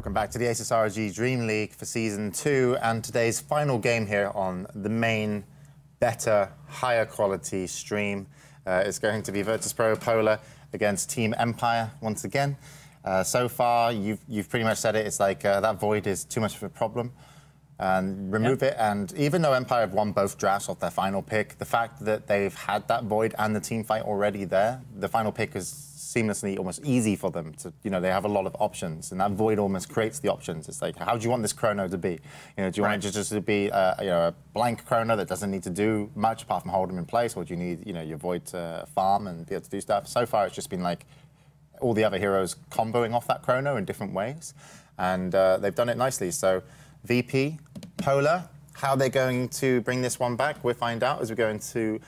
Welcome back to the SSRG Dreamleague for Season 2 and today's final game here on the main, better, higher quality stream. It's going to be virtus.pro Polar against Team Empire once again. So far, you've pretty much said it. It's like that void is too much of a problem. And remove it, and even though Empire have won both drafts off their final pick, the fact that they've had that void and the team fight already there, the final pick is seamlessly almost easy for them to, they have a lot of options, and that void almost creates the options. It's like, how do you want this chrono to be? Do you want it just to be a blank chrono that doesn't need to do much apart from hold them in place, or do you need your void to farm and be able to do stuff? So far, it's just been like all the other heroes comboing off that chrono in different ways, and they've done it nicely. So VP, Polar, how they're going to bring this one back, we'll find out as we go into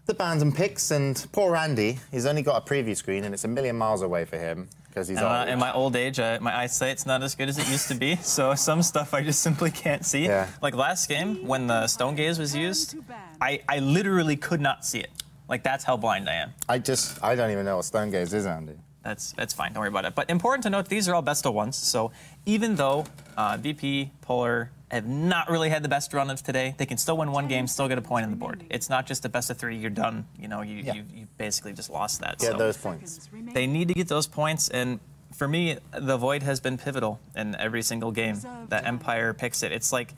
the bans and picks. And poor Andy, he's only got a preview screen and it's a million miles away for him because he's old. In my old age, my eyesight's not as good as it used to be, so some stuff I just simply can't see. Yeah. Like last game, when the stone gaze was used, I literally could not see it. Like, that's how blind I am. I don't even know what stone gaze is, Andy. That's fine, don't worry about it. But important to note, these are all best of ones, so even though VP, Polar have not really had the best run of today, they can still win one game, still get a point on the board. It's not just a best of 3, you're done. You basically just lost that. Get those points. They need to get those points, and for me, the void has been pivotal in every single game that Empire picks it. It's like,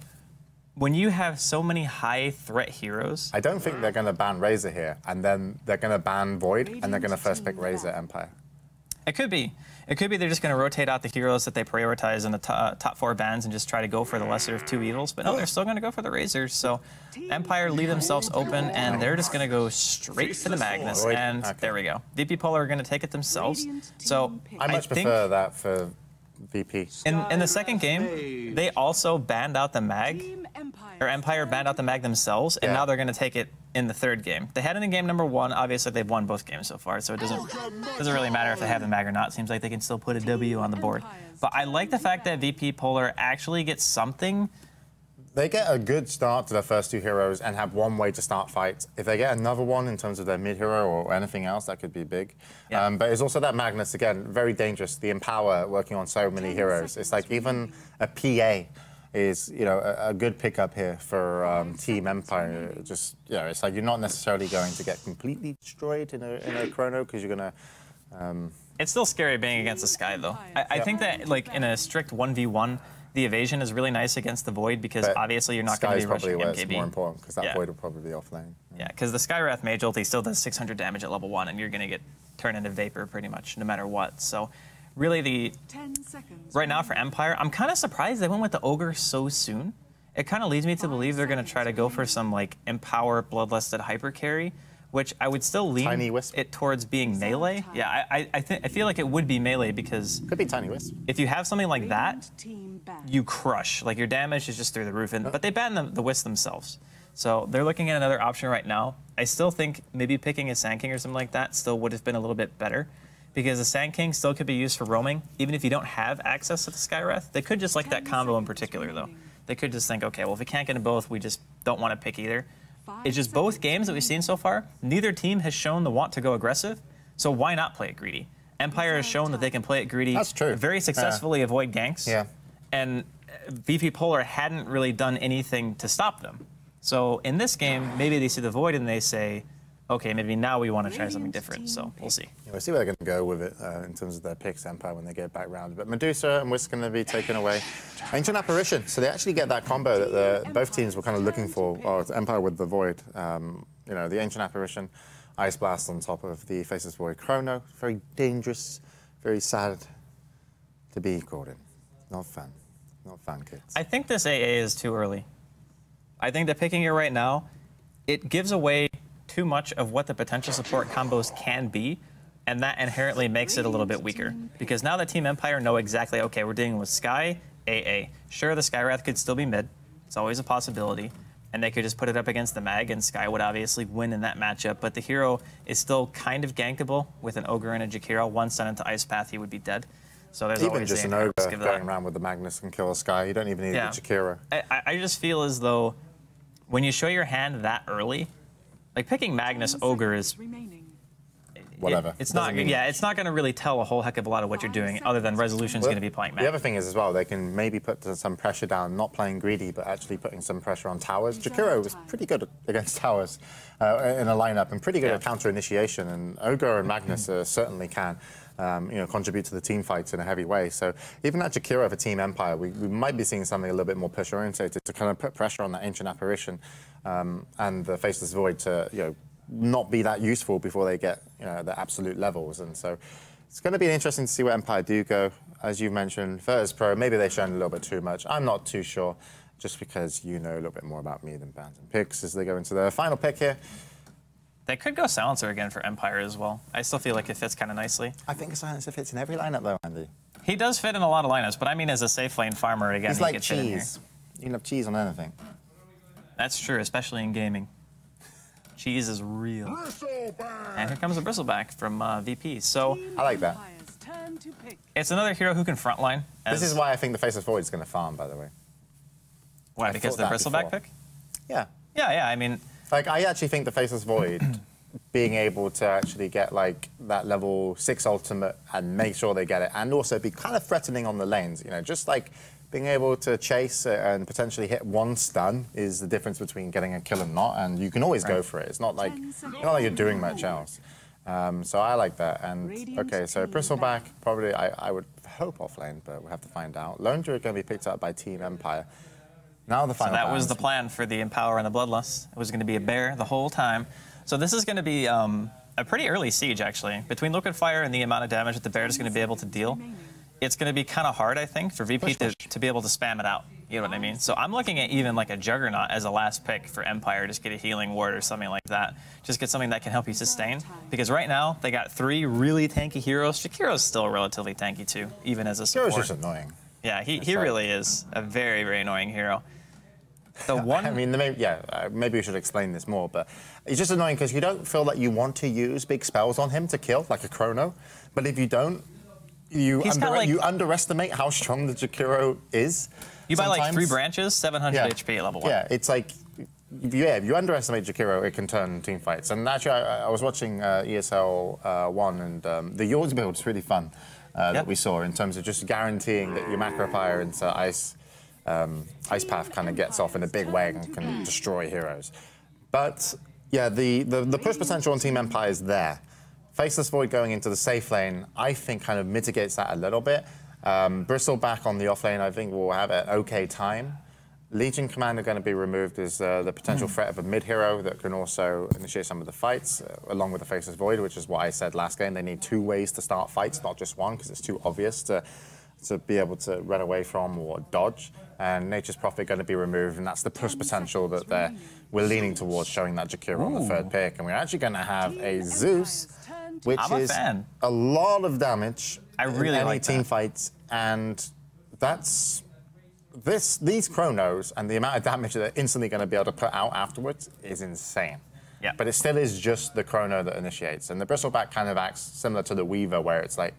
when you have so many high threat heroes... I don't think they're going to ban Razor here, and then they're going to ban Void, and they're going to first pick Razor Empire. It could be. It could be they're just going to rotate out the heroes that they prioritize in the top 4 bans and just try to go for the lesser of 2 evils. But no, they're still going to go for the Razors. So Empire leave themselves open, and they're just going to go straight to the Magnus. And there we go. VP Polar are going to take it themselves. So I much prefer that for VP. In the second game, they also banned out the Mag. Or Empire banned out the Mag themselves, and now they're going to take it in the third game. They had it in game number 1. Obviously, they've won both games so far, so it doesn't really matter if they have the Mag or not. It seems like they can still put a W on the board. But I like the fact that VP Polar actually gets something. They get a good start to their first 2 heroes and have one way to start fights. If they get another one in terms of their mid-hero or anything else, that could be big. Yeah. But it's also that Magnus, again, very dangerous. The Empower working on so many heroes. It's like even a PA is, a good pickup here for Team Empire. Just, it's like you're not necessarily going to get completely destroyed in a chrono because you're going to... It's still scary being against the Sky, though. I think that, like, in a strict 1v1, the evasion is really nice against the Void because obviously you're not going to be rushing MKB. It's more important because that Void will probably be off lane. Yeah, because the Skywrath Mage ulti still does 600 damage at level 1, and you're going to get turned into Vapor pretty much no matter what. So really, right now for Empire, I'm kind of surprised they went with the Ogre so soon. It kind of leads me to believe they're going to try to go for some like Empower Bloodlusted Hyper Carry, which I would still lean it towards being melee. Yeah, I feel like it would be melee because could be Tiny Wisp. If you have something like that, you crush. Like your damage is just through the roof, but they ban the Wisp themselves. So they're looking at another option right now. I still think maybe picking a Sand King or something like that still would have been a little bit better, because the Sand King still could be used for roaming, even if you don't have access to the Skywrath. They could just like that combo in particular, though. They could just think, okay, well, if we can't get them both, we just don't want to pick either. It's just both games that we've seen so far, neither team has shown the want to go aggressive, so why not play it greedy? Empire has shown that they can play it greedy very successfully, avoid ganks, and VP Polar hadn't really done anything to stop them. So in this game, maybe they see the Void and they say, okay, maybe now we want to try something different, so we'll see. We'll see where they're going to go with it in terms of their picks, Empire, when they get back round. But Medusa and Wisp going to be taken away. Ancient Apparition, so they actually get that combo that both teams were kind of looking for, or Empire with the Void. The Ancient Apparition, Ice Blast on top of the Faceless Void Chrono. Very dangerous, very sad to be caught in. Not fun. Not fun, kids. I think this AA is too early. I think that picking it right now, it gives away too much of what the potential support combos can be, and that inherently makes it a little bit weaker. Because now that Team Empire know exactly, okay, we're dealing with Sky, AA. Sure, the Skywrath could still be mid. It's always a possibility. And they could just put it up against the Mag, and Sky would obviously win in that matchup. But the hero is still kind of gankable with an Ogre and a Jakiro. One sent into Ice Path, he would be dead. So there's even always just an Ogre going around with the Magnus and kill a Sky. You don't even need the Jakiro. I just feel as though when you show your hand that early, like picking Magnus Ogre is, whatever. It's not, yeah, it's not going to really tell a whole heck of a lot of what you're doing, other than Resolution's going to be playing Matt. The other thing is as well, they can maybe put some pressure down, not playing greedy, but actually putting some pressure on towers. Jakiro was pretty good against towers in a lineup, and pretty good at counter initiation, and Ogre and Magnus certainly can. Contribute to the team fights in a heavy way. So even at Jakiro for Team Empire, we might be seeing something a little bit more push-orientated to kind of put pressure on that Ancient Apparition and the Faceless Void to, not be that useful before they get, the absolute levels. And so it's going to be interesting to see where Empire do go. As you mentioned, virtus.pro, maybe they've shown a little bit too much. I'm not too sure, just because you know a little bit more about me than bans and picks as they go into their final pick here. They could go Silencer again for Empire as well. I still feel like it fits kind of nicely. I think a Silencer fits in every lineup, though, Andy. He does fit in a lot of lineups, but I mean as a safe lane farmer, again, he's like cheese. You can have cheese on anything. That's true, especially in gaming. Cheese is real. And here comes a Bristleback from VP. So I like that. It's another hero who can frontline. This is why I think the Faceless Void is going to farm, by the way. Why? Because the Bristleback pick? Yeah. Yeah, I mean... Like, I actually think the Faceless Void, being able to actually get, like, that level 6 ultimate and make sure they get it, and also be kind of threatening on the lanes, just like being able to chase and potentially hit one stun is the difference between getting a kill and not, and you can always go for it. It's not like you're doing much else. So I like that. And, okay, so Bristleback, probably, I would hope offlane, but we'll have to find out. Lone Druid going to be picked up by Team Empire. Now the final. So that was the plan for the Empower and the Bloodlust. It was going to be a bear the whole time. So this is going to be a pretty early siege, actually. Between Liquid Fire and the amount of damage that the bear is going to be able to deal, it's going to be kind of hard, I think, for VP to be able to spam it out. You know what I mean? So I'm looking at even like a Juggernaut as a last pick for Empire. Just get a healing ward or something like that. Just get something that can help you sustain. Because right now, they got 3 really tanky heroes. Jakiro's still relatively tanky, too, even as a support. Jakiro's just annoying. Yeah, he really is a very, very annoying hero. The one... I mean, maybe we should explain this more, but it's just annoying because you don't feel that you want to use big spells on him to kill, like a Chrono. But if you don't, you underestimate how strong the Jakiro is. You buy like 3 branches, 700 HP at level 1. Yeah, it's like, if you underestimate Jakiro, it can turn team fights. And actually, I was watching ESL 1, and the Yours build is really fun that we saw in terms of just guaranteeing that your macro fire into Ice Path kind of gets off in a big way and can destroy heroes. But yeah, the push potential on Team Empire is there. Faceless Void going into the safe lane, I think, kind of mitigates that a little bit. Bristleback on the off lane, I think, will have an okay time. Legion Command are going to be removed as the potential threat of a mid hero that can also initiate some of the fights, along with the Faceless Void, which is what I said last game. They need 2 ways to start fights, not just one, because it's too obvious to be able to run away from or dodge. And Nature's Prophet going to be removed, and that's the push potential that we're leaning towards, showing that Jakiro on the 3rd pick. And we're actually going to have a Zeus, which is a lot of damage in any team fights, and that's these Chronos and the amount of damage that they're instantly going to be able to put out afterwards is insane. Yeah. But it still is just the Chrono that initiates, and the Bristleback kind of acts similar to the Weaver, where it's like,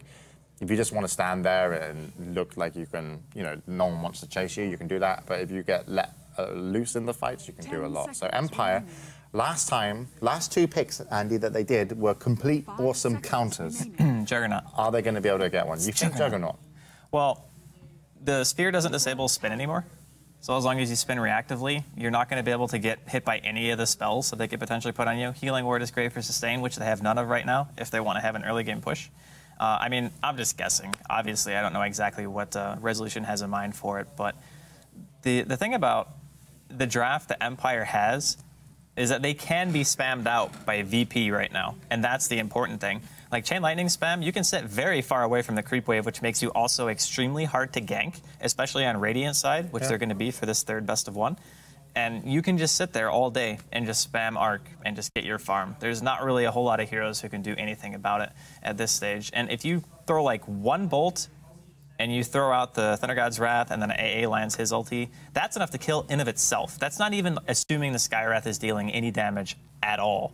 if you just want to stand there and look like you can, no one wants to chase you, you can do that. But if you get let loose in the fights, you can do a lot. So Empire, last 2 picks, Andy, that they did were complete awesome counters. Juggernaut. Are they going to be able to get one? You think Juggernaut? Well, the spear doesn't disable spin anymore. So as long as you spin reactively, you're not going to be able to get hit by any of the spells that they could potentially put on you. Healing Ward is great for sustain, which they have none of right now if they want to have an early game push. I mean, I'm just guessing. Obviously, I don't know exactly what Resolution has in mind for it, but the thing about the draft that Empire has is that they can be spammed out by VP right now, and that's the important thing. Like Chain Lightning spam, you can sit very far away from the creep wave, which makes you also extremely hard to gank, especially on Radiant side, which they're going to be for this 3rd best of 1. And you can just sit there all day and just spam Arc and just get your farm. There's not really a whole lot of heroes who can do anything about it at this stage. And if you throw like 1 bolt and you throw out the Thunder God's Wrath and then AA lands his ulti, that's enough to kill in of itself. That's not even assuming the Skywrath is dealing any damage at all.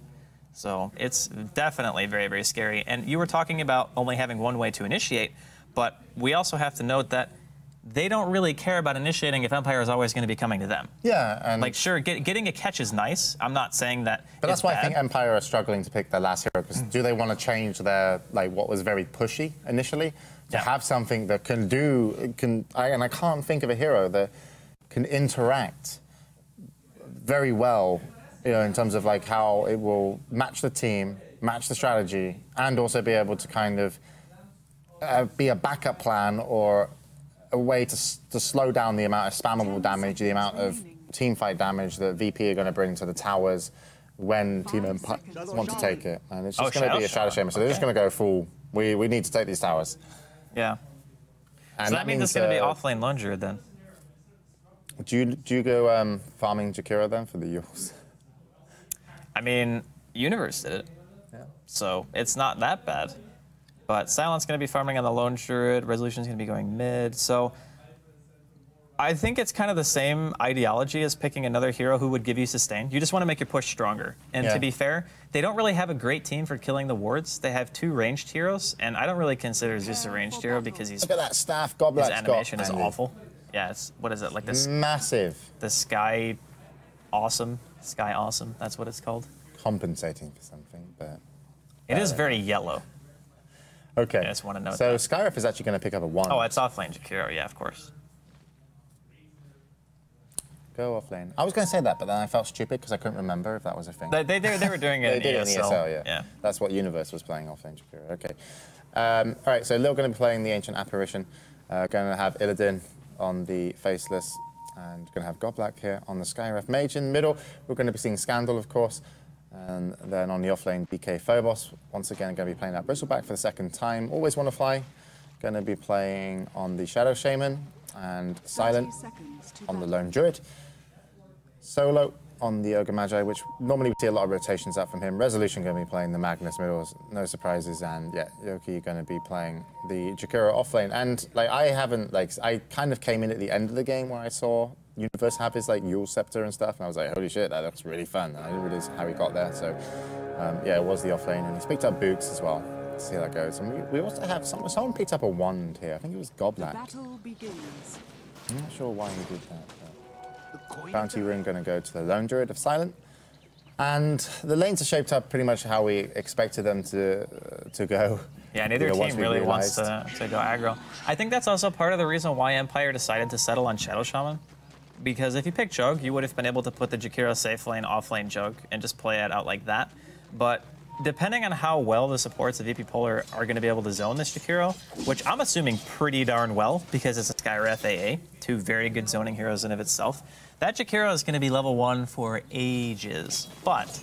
So it's definitely very, very scary. And you were talking about only having 1 way to initiate, but we also have to note that they don't really care about initiating if Empire is always going to be coming to them. Yeah, and like sure, getting a catch is nice. I'm not saying that. But that's it's why bad. I think Empire are struggling to pick their last hero, because do they want to change their what was very pushy initially to have something that can do and I can't think of a hero that can interact very well, in terms of like how it will match the team, match the strategy, and also be able to kind of be a backup plan or a way to slow down the amount of spammable damage, the amount of teamfight damage that VP are going to bring to the towers when Team Empire want to take it. And it's just going to be a Shadow Shaman, so they're just going to go full, we need to take these towers. Yeah. And so that means it's going to be offlane Lone Druid then. Do you go farming Jakiro then for the Yules? I mean, Universe did it, so it's not that bad. But Silent's going to be farming on the Lone Druid, Resolution's going to be going mid, so I think it's kind of the same ideology as picking another hero who would give you sustain. You just want to make your push stronger. And to be fair, they don't really have a great team for killing the wards. They have 2 ranged heroes, and I don't really consider Zeus a ranged hero because he's... Look at that staff Goblet's his animation is awful. Yeah, it's, what is it, like this... Massive. The Sky Awesome. Sky Awesome, that's what it's called. Compensating for something, but... It is very yellow. Okay. I just want to note so that. Skyref is actually going to pick up a 1. Oh, it's offlane Jakiro, yeah, of course. Go offlane. I was going to say that, but then I felt stupid because I couldn't remember if that was a thing. They were doing it they in did ESL. it in ESL, yeah. That's what Universe was playing offlane Jakiro. Okay. All right, so Lil going to be playing the Ancient Apparition. Going to have Illidan on the Faceless, and going to have Godblack here on the Skyref Mage in the middle. We're going to be seeing Scandal, of course. And then on the offlane, DK Phobos. Once again, going to be playing that Bristleback for the 2nd time. Always want to fly. Going to be playing on the Shadow Shaman and Silent on the Lone Druid. Solo on the Ogre Magi, which normally we see a lot of rotations out from him. Resolution going to be playing the Magnus middle, no surprises. And yeah, Yoki going to be playing the Jakiro offlane. And like I kind of came in at the end of the game where I saw Universe have his Yule Scepter and stuff, and I was like, holy shit, that looks really fun. And I didn't realize how he got there. So yeah, it was the offlane, and he's picked up Boots as well. Let's see how that goes. And we also have someone picked up a wand here. I think it was Godblack. Battle begins. I'm not sure why he did that. Bounty Rune going to go to the Lone Druid of Silent. And the lanes are shaped up pretty much how we expected them to go. Yeah, neither team really wants to go aggro. I think that's also part of the reason why Empire decided to settle on Shadow Shaman. Because if you pick Jug, you would have been able to put the Jakiro safe lane, off lane Jug, and just play it out like that. But depending on how well the supports of VP Polar are going to be able to zone this Jakiro, which I'm assuming pretty darn well, because it's a Skyref AA, 2 very good zoning heroes in of itself, that Jakiro is going to be level 1 for ages. But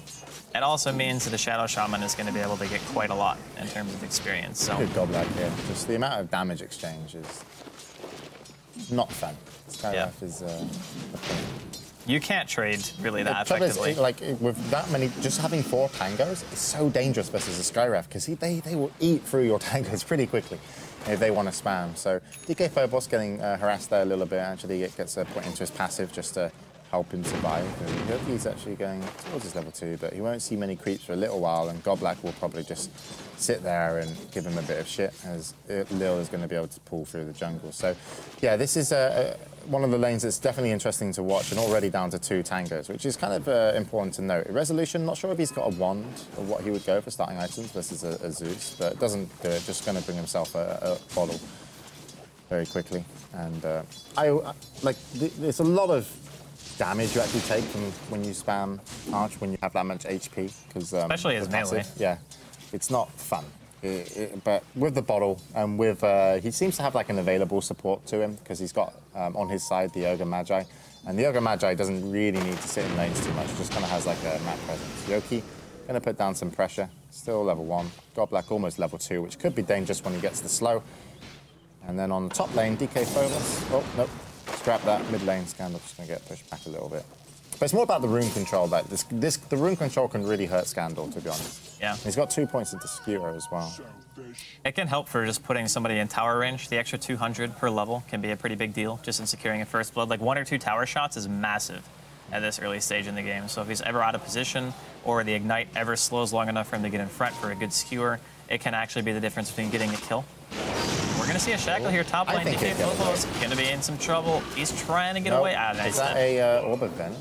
it also means that the Shadow Shaman is going to be able to get quite a lot in terms of experience. So good Godblack here. Just the amount of damage exchange is not fun. Skyref is you can't trade really that effectively. Is, with that many, just having 4 tangos is so dangerous versus a Skyref, because they will eat through your tangos pretty quickly if they want to spam. So DK Phobos getting harassed there a little bit. Actually, it gets a point into his passive just to help him survive. And he's actually going towards his level 2, but he won't see many creeps for a little while, and Godblack will probably just sit there and give him a bit of shit, as Lil is going to be able to pull through the jungle. So yeah, this is one of the lanes that's definitely interesting to watch, and already down to 2 tangos, which is kind of important to note. Resolution, not sure if he's got a wand or what he would go for starting items versus a Zeus, but it doesn't do it, just going to bring himself a bottle very quickly. And there's a lot of damage you actually take from when you spam Arch, when you have that much HP. Especially as melee. Yeah, it's not fun. But with the bottle, and with he seems to have an available support to him, because he's got on his side the Ogre Magi, and the Ogre Magi doesn't really need to sit in lanes too much. Just kind of has a map presence. Yoki going to put down some pressure. Still level 1. Godblack almost level 2, which could be dangerous when he gets the slow. And then on the top lane, DK Phobos. Oh nope, scrap that. Mid lane Scandal just going to get pushed back a little bit. But it's more about the rune control. The rune control can really hurt Scandal, to be honest. Yeah. He's got 2 points into Skewer as well. It can help for just putting somebody in tower range. The extra 200 per level can be a pretty big deal just in securing a first blood. 1 or 2 tower shots is massive at this early stage in the game. So if he's ever out of position, or the ignite ever slows long enough for him to get in front for a good skewer, it can actually be the difference between getting a kill we're going to see a shackle here top lane. DK Phobos going to be in some trouble. He's trying to get away. Ah, nice. Is that a Orb of Venom?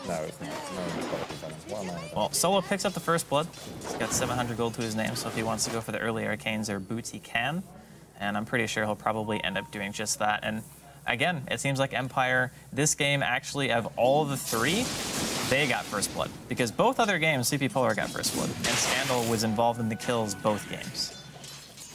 No, it's not. Well, Solo picks up the first blood. He's got 700 gold to his name, so if he wants to go for the early arcanes or boots, he can. And I'm pretty sure he'll probably end up doing just that. And again, it seems like Empire, this game actually, of all the three, they got first blood. Because both other games, CP Polar got first blood. And Scandal was involved in the kills both games.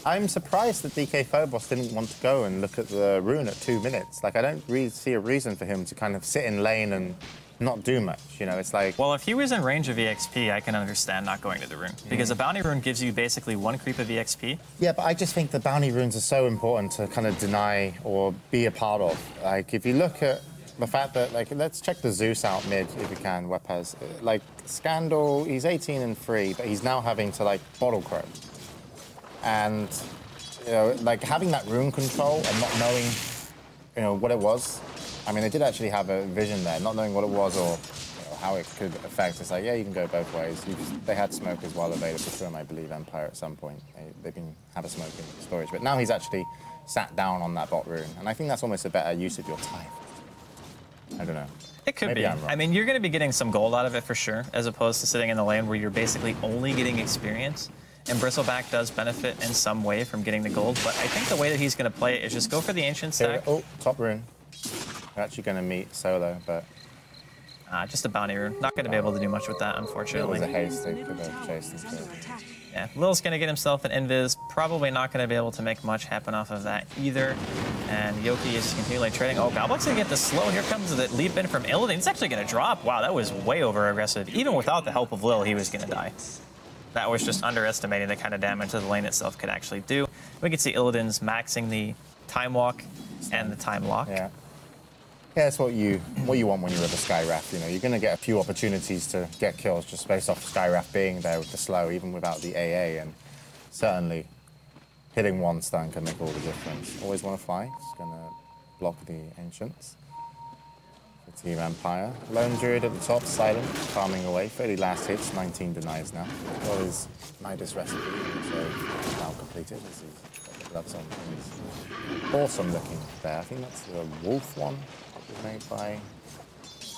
I'm surprised that DK Phobos didn't want to go and look at the rune at 2 minutes. Like, I don't really see a reason for him to kind of sit in lane and not do much, you know, it's like... Well, if he was in range of EXP, I can understand not going to the rune. Because a bounty rune gives you basically 1 creep of EXP. Yeah, but I just think the bounty runes are so important to kind of deny or be a part of. Like, if you look at the fact that, like, let's check the Zeus out mid, if you can, Wepaz. Like, Scandal, he's 18 and 3, but he's now having to, like, bottle crow. And, you know, like, having that rune control and not knowing, you know, what it was. I mean, they did actually have a vision there, not knowing what it was or how it could affect. It's like, yeah, you can go both ways. They had smoke as well available to him, I believe, Empire at some point. They can have a smoke in storage. But now he's actually sat down on that bot rune. And I think that's almost a better use of your time. I don't know. It could be. I mean, you're going to be getting some gold out of it for sure, as opposed to sitting in the lane where you're basically only getting experience. And Bristleback does benefit in some way from getting the gold. But I think the way that he's going to play it is just go for the Ancient stack. Oh, top rune. We're actually going to meet Solo, but... just a bounty rune. Not going to be able to do much with that, unfortunately. It was a haste they could have chased instead. Yeah, Lil's going to get himself an invis. Probably not going to be able to make much happen off of that either. And Yoki is continually trading. Oh, Goblik's going to get the slow. Here comes the leap in from Illidan. It's actually going to drop. Wow, that was way over aggressive. Even without the help of Lil, he was going to die. That was just underestimating the kind of damage that the lane itself could actually do. We can see Illidan's maxing the time walk and the time lock. Yeah. Yeah, it's what you want when you're with a Skywrath. You know, you're going to get a few opportunities to get kills just based off Skywrath being there with the slow, even without the AA. And certainly, hitting one stun can make all the difference. Always want to fly. Just going to block the Ancients. For Team Empire. Lone Druid at the top, silent, farming away. 30 last hits, 19 denies now. Well, his Midas recipe, so now completed. This is that's on. Awesome looking there. I think that's the wolf one. Made by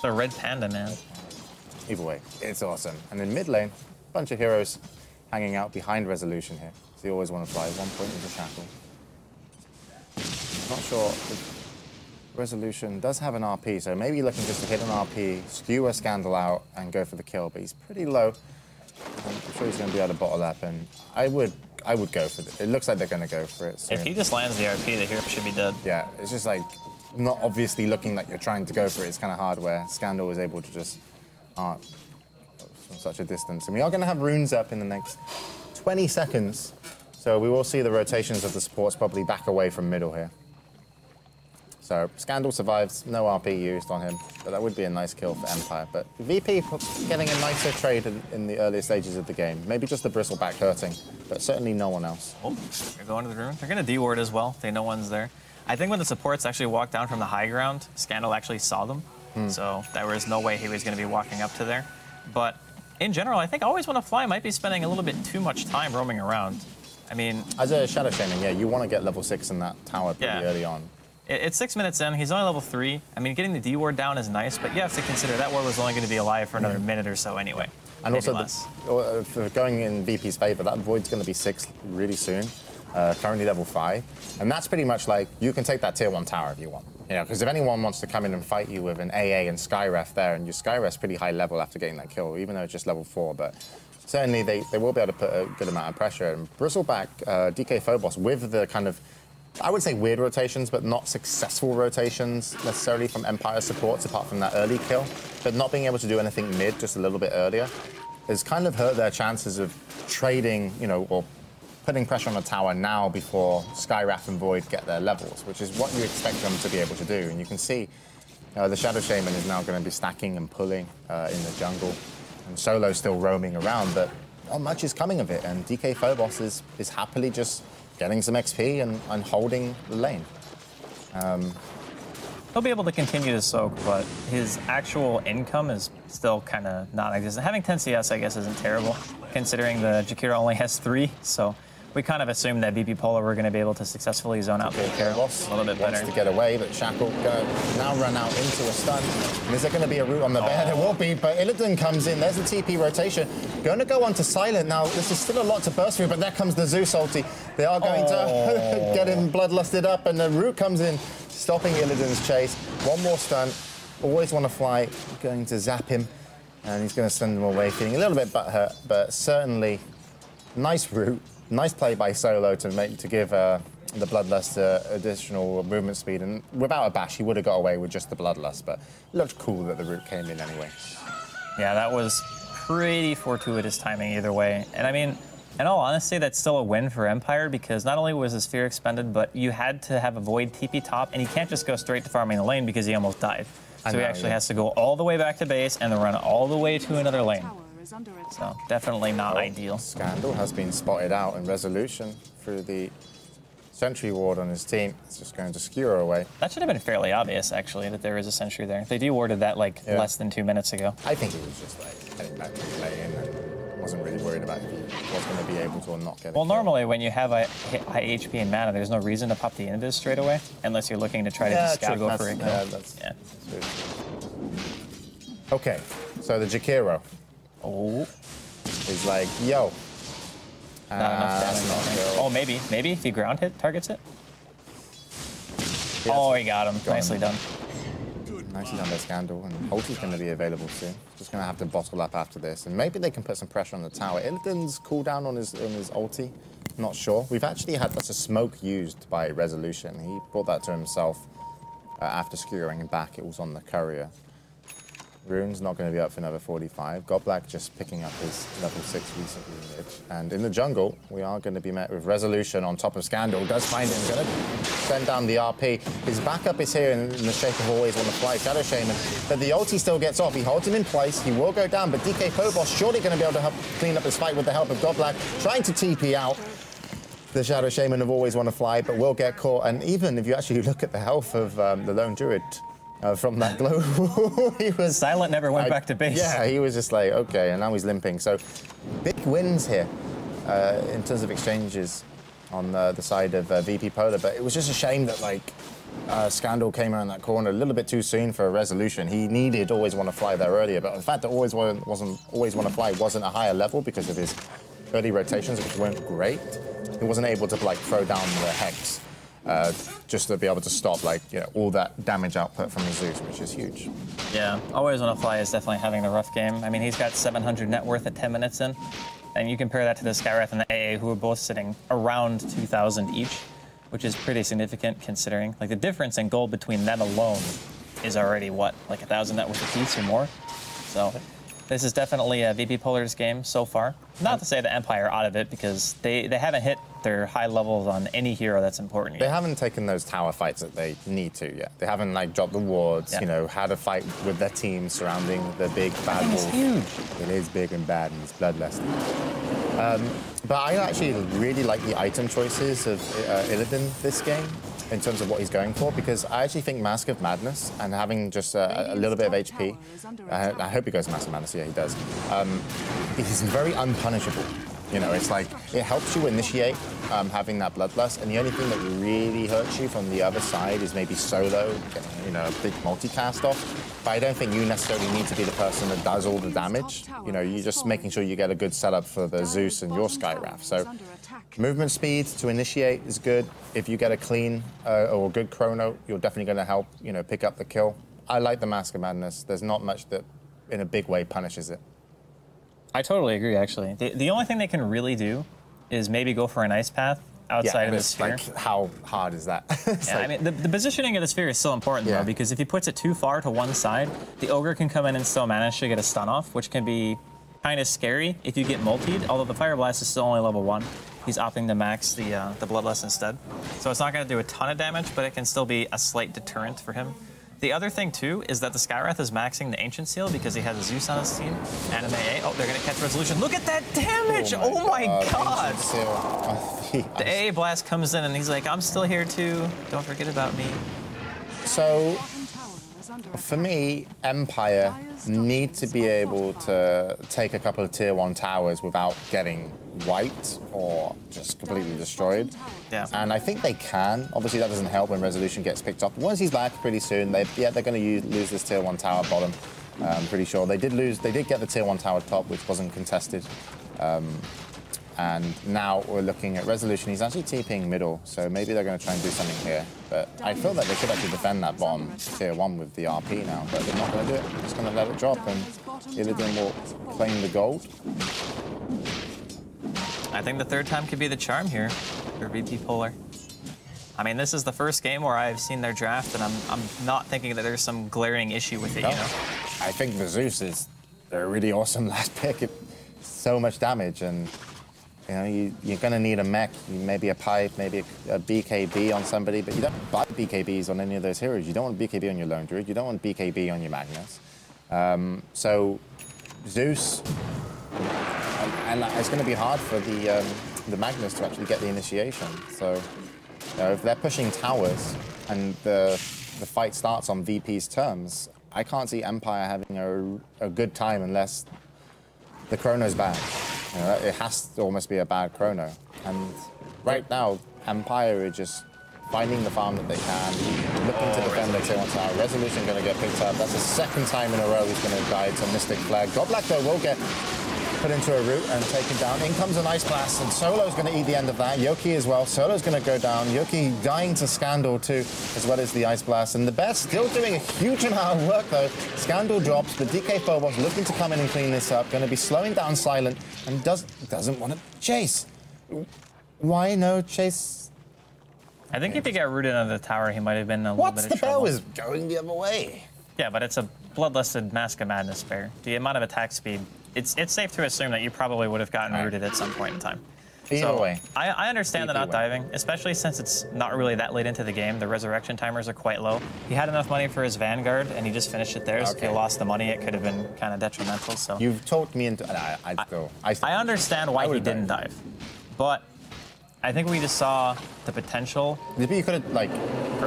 the red panda, man. Either way, it's awesome. And in mid lane, a bunch of heroes hanging out behind Resolution here. So you always want to fly 1 point with a shackle. Not sure if Resolution does have an RP, so maybe looking just to hit an RP, skew a Scandal out, and go for the kill. But he's pretty low. I'm sure he's going to be able to bottle up, and I would go for it. It looks like they're going to go for it soon. If he just lands the RP, the hero should be dead. Yeah, it's just like not obviously looking like you're trying to go for it. It's kind of hard where Scandal was able to just art from such a distance. And we are going to have runes up in the next 20 seconds. So we will see the rotations of the supports probably back away from middle here. So Scandal survives, no RP used on him, but that would be a nice kill for Empire. But VP getting a nicer trade in the earlier stages of the game. Maybe just the Bristleback hurting, but certainly no one else. Oh, they're going to the rune. They're going to D-ward as well. They know one's there. I think when the supports actually walked down from the high ground, Scandal actually saw them. So there was no way he was going to be walking up to there. But in general, I think Always Wanna Fly might be spending a little bit too much time roaming around. I mean... As a Shadow Shaman, yeah, you want to get level 6 in that tower pretty early on. It's 6 minutes in. He's only level 3. I mean, getting the D ward down is nice, but you have to consider that ward was only going to be alive for another minute or so anyway. And also, for going in VP's favor, that void's going to be 6 really soon. Currently level 5. And that's pretty much like, you can take that tier 1 tower if you want. You know, because if anyone wants to come in and fight you with an AA and Skyref there, and your Skyref's pretty high level after getting that kill, even though it's just level 4, but certainly they will be able to put a good amount of pressure. And Bristleback, DK Phobos, with the kind of, I would say weird rotations, but not successful rotations necessarily from Empire supports, apart from that early kill. But not being able to do anything mid just a little bit earlier has kind of hurt their chances of trading, you know, or putting pressure on the tower now before Skywrath and Void get their levels, which is what you expect them to be able to do. And you can see the Shadow Shaman is now going to be stacking and pulling in the jungle. And Solo's still roaming around, but not much is coming of it. And DK Phobos is happily just getting some XP and holding the lane. He'll be able to continue to soak, but his actual income is still kind of non-existent. Having 10 CS, I guess, isn't terrible, considering the Jakiro only has 3, so We kind of assumed that VP Polar were going to be able to successfully zone out the Jakiro a little bit better. Wants to get away, but Shackle now run out into a stun. And is there going to be a root on the bear? There will be, but Illidan comes in. There's the TP rotation. Going to go on to Silent. Now, this is still a lot to burst through, but there comes the Zeus ulti. They are going to get him bloodlusted up, and the root comes in, stopping Illidan's chase. One more stun. Always want to fly. Going to zap him, and he's going to send him away, feeling a little bit butthurt, but certainly nice root. Nice play by Solo to give the Bloodlust additional movement speed, and without a bash, he would have got away with just the Bloodlust, but it looked cool that the root came in anyway. Yeah, that was pretty fortuitous timing either way. And I mean, in all honesty, that's still a win for Empire, because not only was the sphere expended, but you had to have a Void TP top, and he can't just go straight to farming the lane because he almost died. So he actually has to go all the way back to base and then run all the way to another lane. So definitely not ideal. Scandal has been spotted out in Resolution through the Sentry Ward on his team. It's just going to skewer away. That should have been fairly obvious, actually, that there is a Sentry there. They dewarded that like less than 2 minutes ago. I think he was just like heading back to play in and wasn't really worried about if he was going to be able to or not get it. Well, normally when you have a high HP and mana, there's no reason to pop the Invis straight away, unless you're looking to try to just go for it. Yeah. Okay, so the Jakiro. He's like, yo. Not enough damage. Oh, maybe if he ground hit targets it. Yes. Oh, he got him. Nicely done. Nicely done by Scandal, and ulti's going to be available soon. Just going to have to bottle up after this, and maybe they can put some pressure on the tower. Illidan's cooldown on his ulti, not sure. We've actually had such a smoke used by Resolution. He brought that to himself after skewering back. It was on the courier. Rune's not going to be up for another 45. Godblack just picking up his level 6 recently mid. And in the jungle, we are going to be met with Resolution on top of Scandal. Does find him, going to send down the RP. His backup is here in the shape of Always Want to Fly, Shadow Shaman. But the ulti still gets off. He holds him in place. He will go down, but DK Phobos surely going to be able to help clean up this fight with the help of Godblack, trying to TP out the Shadow Shaman of Always Want to Fly, but will get caught. And even if you actually look at the health of the lone Druid, from that glow, he was... Silent never went back to base. Yeah, he was just like, okay, and now he's limping. So big wins here in terms of exchanges on the side of VP Polar, but it was just a shame that like Scandal came around that corner a little bit too soon for a Resolution. He needed Always Want to Fly there earlier, but the fact that Always Want to Fly wasn't a higher level because of his early rotations, which weren't great, he wasn't able to like throw down the Hex. Just to be able to stop all that damage output from the Zeus, which is huge. Yeah, Always Want to Fly is definitely having a rough game. I mean, he's got 700 net worth at 10 minutes in, and you compare that to the Skywrath and the AA, who are both sitting around 2,000 each, which is pretty significant considering like the difference in gold between them alone is already what, like 1,000 net worth apiece or more. So this is definitely a VP Polar's game so far. Not to say the Empire are out of it, because they haven't hit their high levels on any hero that's important yet. They haven't taken those tower fights that they need to yet. They haven't like dropped the wards, had a fight with their team surrounding the big bad wolf. It's huge. It is big and bad and it's bloodlust. But I actually really like the item choices of Illidan this game in terms of what he's going for, because I actually think Mask of Madness and having just a little bit of HP, I hope he goes Mask of Madness, yeah he does, he's very unpunishable. You know, it's like, it helps you initiate having that bloodlust, and the only thing that really hurts you from the other side is maybe solo, a big multicast off. But I don't think you necessarily need to be the person that does all the damage. You know, you're just making sure you get a good setup for the Zeus and your Skywrath. So movement speed to initiate is good. If you get a clean or a good chrono, you're definitely going to help, pick up the kill. I like the Mask of Madness. There's not much that, in a big way, punishes it. I totally agree, actually. The only thing they can really do is maybe go for an ice path outside of the sphere. Like, how hard is that? I mean, the positioning of the sphere is still important, though, because if he puts it too far to one side, the Ogre can come in and still manage to get a stun off, which can be kind of scary if you get multied, although the Fire Blast is still only level 1. He's opting to max the Bloodlust instead. So it's not going to do a ton of damage, but it can still be a slight deterrent for him. The other thing, too, is that the Skywrath is maxing the Ancient Seal because he has a Zeus on his team and an AA. Oh, they're going to catch Resolution. Look at that damage! Oh my god! The AA Blast comes in and he's like, I'm still here, too. Don't forget about me. So, For me, Empire need to be able to take a couple of tier 1 towers without getting wiped or just completely destroyed. Yeah. And I think they can. Obviously, that doesn't help when Resolution gets picked up. Once he's back pretty soon, they're going to lose this tier 1 tower bottom. I'm pretty sure. They did get the tier 1 tower top, which wasn't contested. And now we're looking at Resolution. He's actually TPing middle, so maybe they're going to try and do something here. But I feel that they could actually defend that bottom tier 1 with the RP now, but they're not going to do it. They're just going to let it drop, and Illidan will claim the gold. I think the third time could be the charm here for VP Polar. I mean, this is the first game where I've seen their draft, and I'm not thinking that there's some glaring issue with it, you know? I think the Zeus is a really awesome last pick. It's so much damage, and you know, you're going to need a mech, maybe a pipe, maybe a BKB on somebody, but you don't buy BKBs on any of those heroes. You don't want BKB on your Lone Druid. You don't want BKB on your Magnus. So Zeus, and it's going to be hard for the Magnus to actually get the initiation. So you know, if they're pushing towers and the fight starts on VP's terms, I can't see Empire having a good time unless the chrono's bad. You know, it has to almost be a bad chrono. And right now, Empire is just finding the farm that they can, looking to defend their tier 1 tower. Resolution going to get picked up. That's the second time in a row he's going to die to Mystic Flag. Godblack, though, will get put into a route and taken down. In comes an Ice Blast, and Solo's going to eat the end of that. Yoki as well. Solo's going to go down. Yoki dying to Scandal too, as well as the Ice Blast. And the best still doing a huge amount of work though. Scandal drops, but DK Phobos looking to come in and clean this up. Going to be slowing down Silent, and doesn't want to chase. Why no chase? I think if he got rooted under the tower, he might have been a little bit of trouble. What's the bell is going the other way? Yeah, but it's a Bloodlusted Mask of Madness spare. The amount of attack speed, it's safe to assume that you probably would have gotten rooted at some point in time. Either way. I understand the not diving, especially since it's not really that late into the game. The resurrection timers are quite low. He had enough money for his Vanguard, and he just finished it there. So if he lost the money, it could have been kind of detrimental. So you've talked me into. I understand why he didn't dive, but I think we just saw the potential. Maybe you could have, like,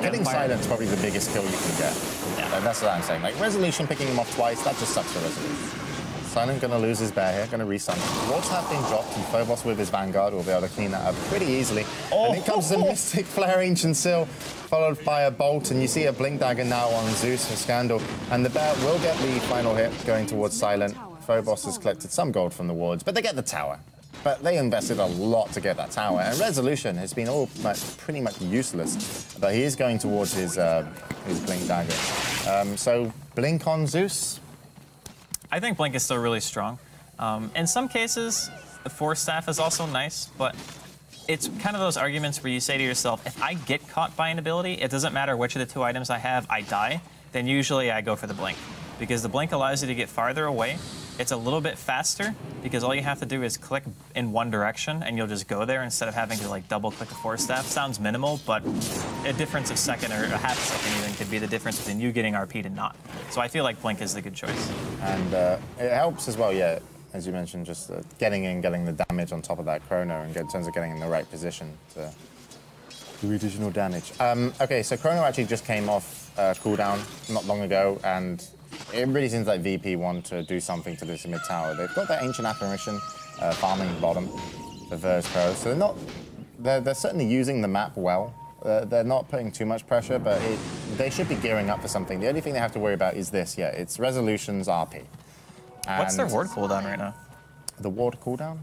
getting Silent's probably the biggest kill you can get. Yeah. That's what I'm saying. Like, Resolution picking him off twice, that just sucks for Resolution. Silent going to lose his bear here, going to resummon. Wards have been dropped, and Phobos with his Vanguard will be able to clean that up pretty easily. And it comes to Mystic Flare, Ancient Seal, followed by a Bolt, and you see a Blink Dagger now on Zeus for Scandal. And the bear will get the final hit going towards Silent. Phobos has collected some gold from the wards, but they get the tower. But they invested a lot to get that tower, and Resolution has been pretty much useless. But he is going towards his Blink Dagger. So Blink on Zeus. I think Blink is still really strong. In some cases, the Force Staff is also nice, but it's kind of those arguments where you say to yourself, if I get caught by an ability, it doesn't matter which of the 2 items I have, I die, then usually I go for the Blink. Because the Blink allows you to get farther away. It's a little bit faster, because all you have to do is click in one direction, and you'll just go there instead of having to like double click the Force Staff. Sounds minimal, but a difference of second or a half second even could be the difference between you getting RP'd and not. So I feel like Blink is the good choice. And it helps as well, yeah, as you mentioned, just getting the damage on top of that chrono, and in terms of getting in the right position to do additional damage. Okay, so chrono actually just came off cooldown not long ago, and it really seems like VP want to do something to this mid tower. They've got that Ancient Apparition farming bottom for virtus.pro, so they're certainly using the map well. They're not putting too much pressure, but they should be gearing up for something. The only thing they have to worry about is this, it's Resolution's RP. And what's their ward cooldown right now? The ward cooldown?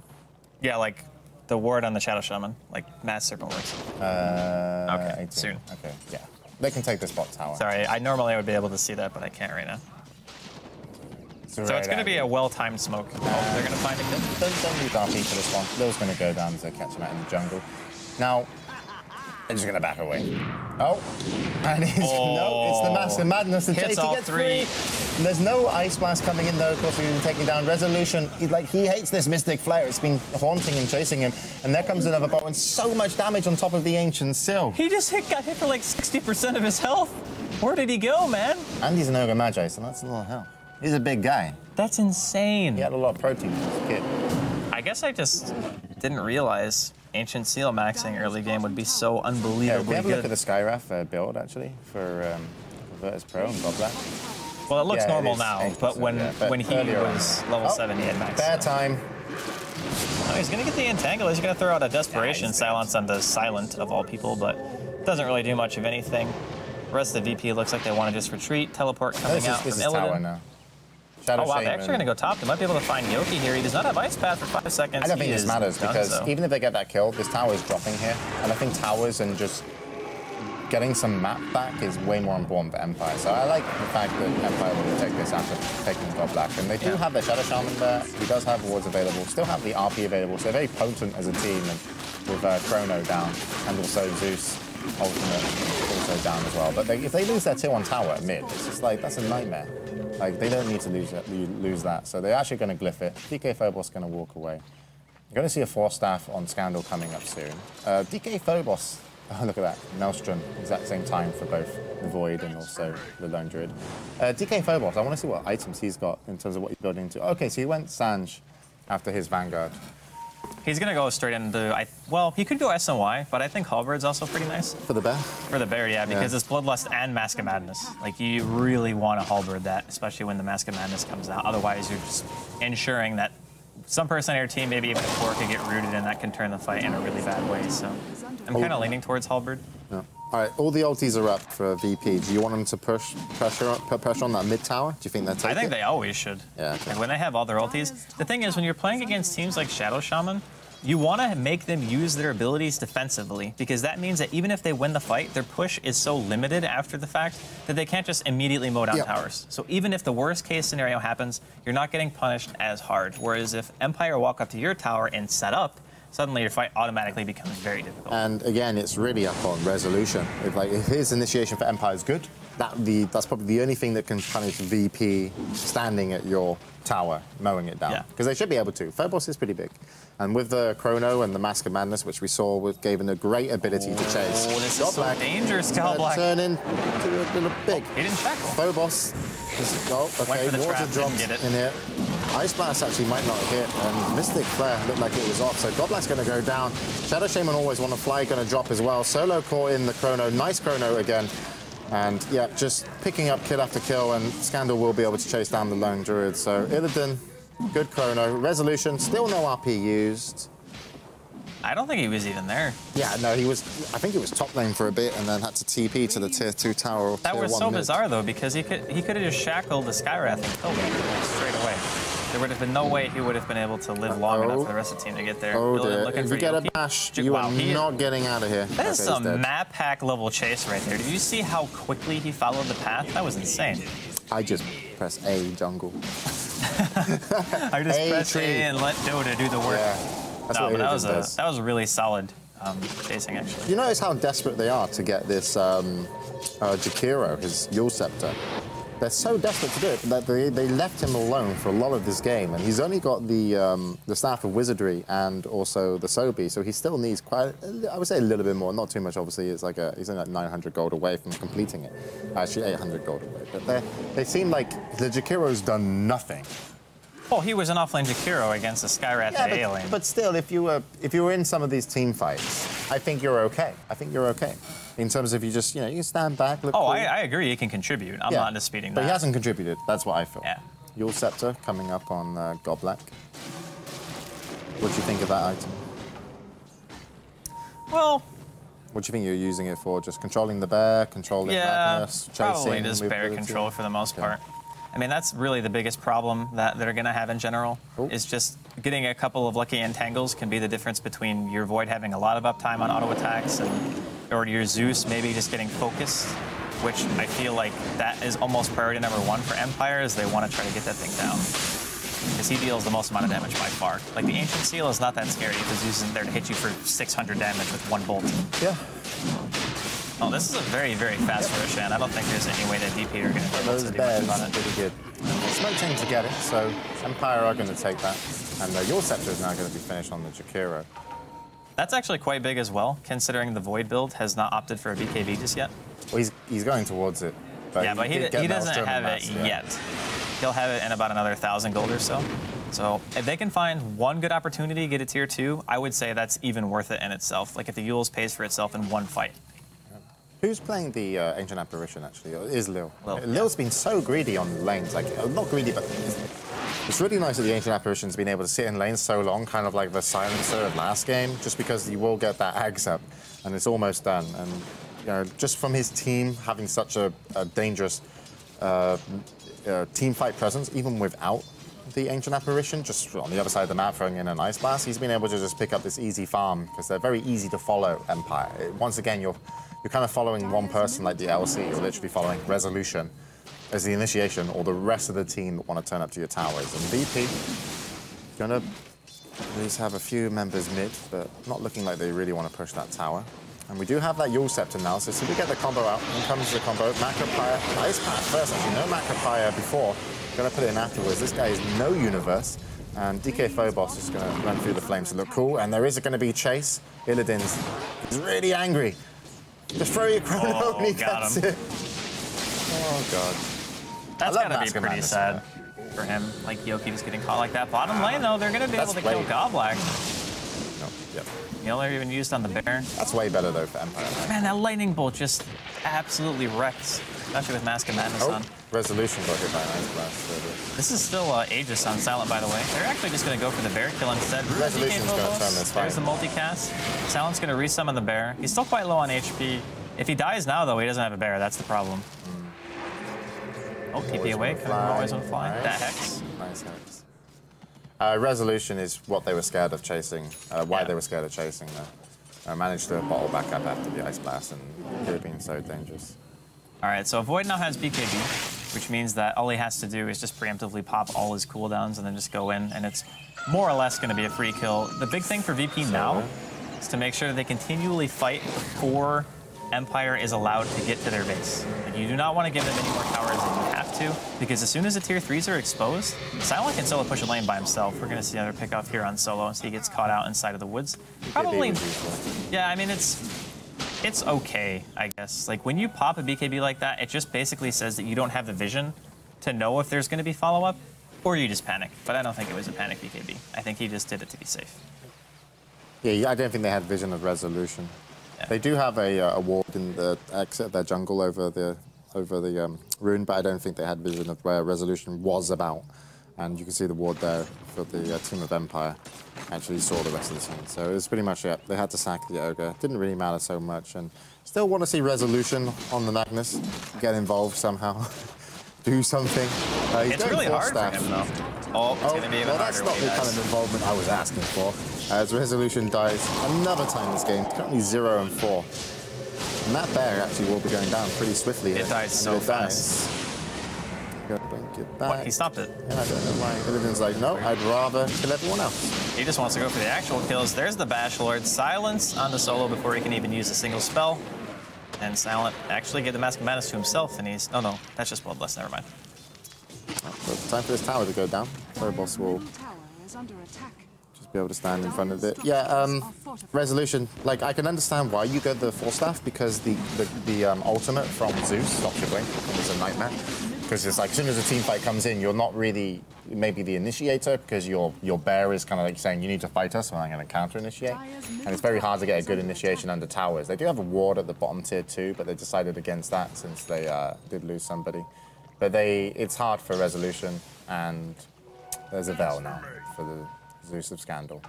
Yeah, like the ward on the Shadow Shaman, like Mass Serpent works. Okay, 18. soon. Okay, yeah. They can take the spot tower. Sorry, I normally would be able to see that, but I can't right now. So it's going to be a well-timed smoke. They're going to find a kill. Don't need RP for this one. Lil's going to go down to catch him out in the jungle. Now, they're just going to back away. Oh, and no, it's the Mask of Madness. The hits all gets 3. And there's no Ice Blast coming in though. Of course, we've been taking down Resolution. He hates this Mystic Flare. It's been haunting and chasing him. And there comes another bow, and so much damage on top of the Ancient Seal. He just got hit for like 60% of his health. Where did he go, man? And he's an Ogre Magi, so that's a lot of health. He's a big guy. That's insane. He had a lot of protein as a kid. I guess I just didn't realize Ancient Seal maxing early game would be so unbelievably good. We have a look at the Skywrath build, actually, for virtus.pro and Godblack. Well, it looks Yeah, normal it is now, 8%, but when yeah, but he earlier on. was level 7, he had max. Bear time. Oh, he's going to get the entangle. He's going to throw out a Desperation Silence on the Silent, of all people, but doesn't really do much of anything. The rest of the VP looks like they want to just retreat. Teleport coming out from This is tower Illidan. now. Shadow Oh, wow, Shaman. they're actually going to go top. They might be able to find Yoki here. He does not have Ice Path for 5 seconds. I don't think He this is matters done, because so. even if they get that kill, this tower is dropping here. And I think towers and just getting some map back is way more important for Empire. So I like the fact that Empire will take this after taking God Black. And they do have their Shadow Shaman there. He does have wards available. Still have the RP available. So they're very potent as a team. And with Chrono down and also Zeus ultimate also down as well. But if they lose their tier 1 tower at mid, it's just like, that's a nightmare. Like, they don't need to lose that. So they're actually going to glyph it. DK Phobos is going to walk away. You're going to see a 4-staff on Scandal coming up soon. DK Phobos, oh, look at that. Maelstrom, exact same time for both the Void and also the Lone Druid. DK Phobos, I want to see what items he's got in terms of what he's building into. Okay, so he went Sanj after his Vanguard. He's going to go straight into, well, he could go SNY, but I think Halberd's also pretty nice. For the bear? For the bear, yeah, because it's Bloodlust and Mask of Madness. Like, you really want to Halberd that, especially when the Mask of Madness comes out. Otherwise, you're just ensuring that some person on your team, maybe even a 4, could get rooted, and that can turn the fight in a really bad way. So I'm kind of leaning towards Halberd. Yeah. All right, all the ultis are up for VP. Do you want them to put pressure on that mid tower? Do you think they're taking it? I think they always should. Yeah. Okay. Like when they have all their ultis. The thing is, when you're playing against teams like Shadow Shaman, you want to make them use their abilities defensively, because that means that even if they win the fight, their push is so limited after the fact that they can't just immediately mow down towers. So even if the worst case scenario happens, you're not getting punished as hard. Whereas if Empire walk up to your tower and set up, suddenly your fight automatically becomes very difficult. And again, it's really up on resolution. If his initiation for Empire is good, that's probably the only thing that can punish VP standing at your tower, mowing it down. Because they should be able to. Phobos is pretty big. And with the Chrono and the Mask of Madness, which we saw, gave him a great ability to chase. Oh, this is so dangerous, God Turn into a little big. He didn't shackle. Phobos. Okay, water dropped in here. Ice Blast actually might not hit, and Mystic Flare looked like it was off, so Godblack's going to go down. Shadow Shaman always want to fly, going to drop as well. Solo caught in the Chrono, nice Chrono again. And yeah, just picking up kill after kill, and Scandal will be able to chase down the Lone Druid. So Illidan, good Chrono. Resolution, still no RP used. I don't think he was even there. Yeah, no, he was. I think he was top lane for a bit and then had to TP to the tier 2 tower. Or that was so bizarre though, because he could have just shackled the Skywrath and killed him straight away. There would have been no way he would have been able to live long enough for the rest of the team to get there. Oh dear, looking if you get a bash, you are not getting out of here. That is some map hack level chase right there. Did you see how quickly he followed the path? That was insane. I just press A jungle. I just press A and let Dota do the work. Yeah. No, but that was really solid chasing, actually. You notice how desperate they are to get this Jakiro, his Yule Scepter. They're so desperate to do it that they left him alone for a lot of this game, and he's only got the Staff of Wizardry and also the Sobi, so he still needs quite, I would say a little bit more, not too much obviously. It's like he's only like 900 gold away from completing it. Actually 800 gold away, but they seem like the Jakiro's done nothing. Oh, he was an offlane Jakiro against the Skywrath at A lane. But still, if you were in some of these team fights, I think you're okay. I think you're okay. In terms of you just, you can stand back, look cool. I agree, he can contribute. I'm not disputing that. But he hasn't contributed, that's what I feel. Yeah. Yule Scepter coming up on Godblack. What do you think of that item? Well... What do you think you're using it for? Just controlling the bear, controlling madness, chasing? Probably just bear control for the most part. I mean, that's really the biggest problem that they're going to have in general, is just getting a couple of lucky entangles can be the difference between your Void having a lot of uptime on auto attacks or your Zeus maybe just getting focused, which I feel like that is almost priority number 1 for Empire, is they want to try to get that thing down. Because he deals the most amount of damage by far. Like, the Ancient Seal is not that scary because Zeus isn't there to hit you for 600 damage with 1 bolt. Yeah. Oh, this is a very, very fast Roshan. I don't think there's any way that DP are going to be able to do much about it. Pretty good. Smoke chain to get it, so Empire are going to take that. And Yule Scepter is now going to be finished on the Jakiro. That's actually quite big as well, considering the Void build has not opted for a BKB just yet. Well, he's going towards it. But yeah, but he doesn't have it yet. He'll have it in about another 1,000 gold or so. So if they can find one good opportunity to get a tier 2, I would say that's even worth it in itself. Like if the Yule's pays for itself in one fight. Who's playing the Ancient Apparition, actually? It is Lil. Lil, Lil's been so greedy on the lanes. Like, not greedy, but it's really nice that the Ancient Apparition's been able to sit in lanes so long, kind of like the silencer of last game, just because you will get that Ags up, and it's almost done. And, you know, just from his team having such a dangerous team fight presence, even without the Ancient Apparition, just on the other side of the map throwing in an Ice Blast, he's been able to just pick up this easy farm, because they're very easy to follow Empire. Once again, you're kind of following one person like the LC. You're literally following Resolution as the initiation, or the rest of the team that want to turn up to your towers. And VP gonna at least have a few members mid, but not looking like they really want to push that tower. And we do have that Yule Scepter now, so we get the combo out. In comes the combo. Macropire, Ice Path first, actually. No Macropire before. Gonna put it in afterwards. This guy is no universe. And DK Phobos is gonna run through the flames to look cool. And there is gonna be chase. Illidan's is really angry. Just throw your chrono and he gets it. Oh, God. That's gotta be pretty sad for him. Like, Yoki just getting caught like that. Bottom lane, though, they're gonna be able to kill Goblak. No, yep. The only even used on the bear. That's way better, though, for Empire. Man, that lightning bolt just absolutely wrecks, especially with Mask of Madness on. Resolution got hit by an Ice Blast. This is still Aegis on Silent, by the way. They're actually just going to go for the bear kill instead. Resolution's going to turn this fight. There's the multicast. Silent's going to resummon the bear. He's still quite low on HP. If he dies now, though, he doesn't have a bear. That's the problem. Oh, TP awake. Always on fly. Nice. That Hex. Nice Hex. Resolution is what they were scared of chasing. Why they were scared of chasing, though. Managed to bottle back up after the Ice Blast, and it would have been so dangerous. All right, so Void now has BKB, which means that all he has to do is just preemptively pop all his cooldowns and then just go in, and it's more or less going to be a free kill. The big thing for VP now is to make sure that they continually fight before Empire is allowed to get to their base. Like, you do not want to give them any more towers than you have to, because as soon as the tier 3s are exposed, Silent can solo push a lane by himself. We're going to see another pickoff here on solo, so he gets caught out inside of the woods. Probably, yeah, I mean, it's okay, I guess. Like, when you pop a BKB like that, it just basically says that you don't have the vision to know if there's going to be follow-up, or you just panic. But I don't think it was a panic BKB. I think he just did it to be safe. Yeah, I don't think they had vision of Resolution. Yeah. They do have a ward in the exit of their jungle over the rune, but I don't think they had vision of where Resolution was about. And you can see the ward there for the team of Empire. Actually saw the rest of the scene. So it was pretty much it. They had to sack the Ogre. Didn't really matter so much. And still want to see Resolution on the Magnus. Get involved somehow. Do something. It's really hard for him, though. Oh, it's going to be even harder. That's not the kind of involvement I was asking for. As Resolution dies another time this game. Currently 0 and 4. And that bear actually will be going down pretty swiftly. It dies so fast. Blink it back. What? He stopped it. Yeah, I don't know why. Illidan's like, no, I'd rather kill everyone else. He just wants to go for the actual kills. There's the Bash Lord. Silence on the solo before he can even use a single spell. And Silent actually get the Mask of Madness to himself, and he's... Oh, no, that's just Bloodlust. Never mind. So time for this tower to go down. Phobos will just be able to stand in front of it. Yeah, Resolution. Like, I can understand why you go the Force Staff, because the ultimate from Zeus stops your blink. It's a nightmare. Because it's like, as soon as a team fight comes in, you're not really maybe the initiator, because your bear is kind of like saying, you need to fight us, and I'm going to counter-initiate. And it's very hard to get a good initiation under towers. They do have a ward at the bottom tier 2, but they decided against that since they did lose somebody. But it's hard for Resolution, and there's a Veil now for the Zeus of Scandal.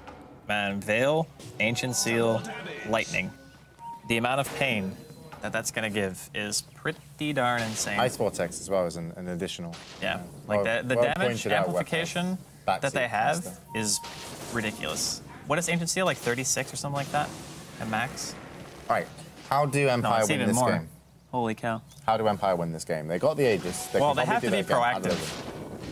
Man, Veil, Ancient Seal, Lightning. The amount of pain that's going to give is pretty darn insane. Ice Vortex as well is an additional. Yeah, like the damage amplification that they have is ridiculous. What is Ancient Seal, like 36 or something like that at max? All right, how do Empire win this game? Holy cow. How do Empire win this game? They got the Aegis. Well, they have to be proactive.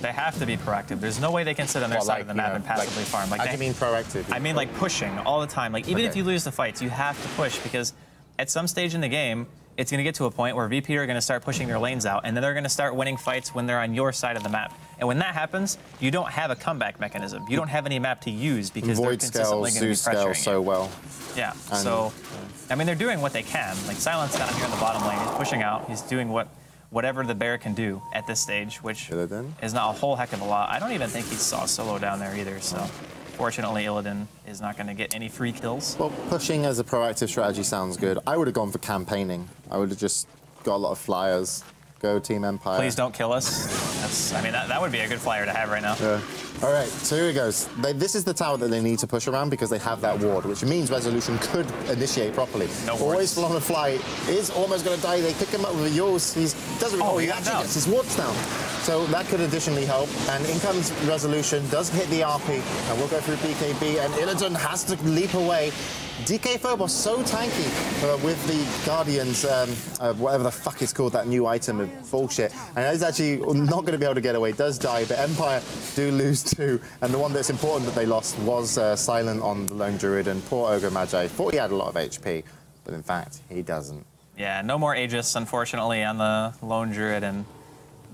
They have to be proactive. There's no way they can sit on their side of the map and passively farm. Like, I mean proactive. I mean like pushing all the time. Like, even if you lose the fights, you have to push, because at some stage in the game, it's going to get to a point where VP are going to start pushing their lanes out, and then they're going to start winning fights when they're on your side of the map. And when that happens, you don't have a comeback mechanism. You don't have any map to use, because they're consistently going to be pressuring you. So well. Yeah, so, I mean, they're doing what they can. Like, Silence down here in the bottom lane, he's pushing out. He's doing whatever the bear can do at this stage, which is not a whole heck of a lot. I don't even think he saw solo down there either, so. Unfortunately, Illidan is not going to get any free kills. Well, pushing as a proactive strategy sounds good. I would have gone for campaigning. I would have just got a lot of flyers. Go Team Empire. Please don't kill us. I mean, that would be a good flyer to have right now. Yeah. All right, so here it goes. This is the tower that they need to push around because they have that ward, which means Resolution could initiate properly. No wards. Always full on the fly. Is almost going to die. They pick him up with a yours. He doesn't. Oh, he actually gets his wards down. So that could additionally help. And in comes Resolution, does hit the RP, and we'll go through BKB, and Illidan has to leap away. DK Phobos so tanky with the Guardians, whatever the fuck is called, that new item of bullshit. And he's actually not going to be able to get away, does die, but Empire do lose too. And the one that's important that they lost was Silent on the Lone Druid, and poor Ogre Magi thought he had a lot of HP, but in fact, he doesn't. Yeah, no more Aegis, unfortunately, on the Lone Druid, and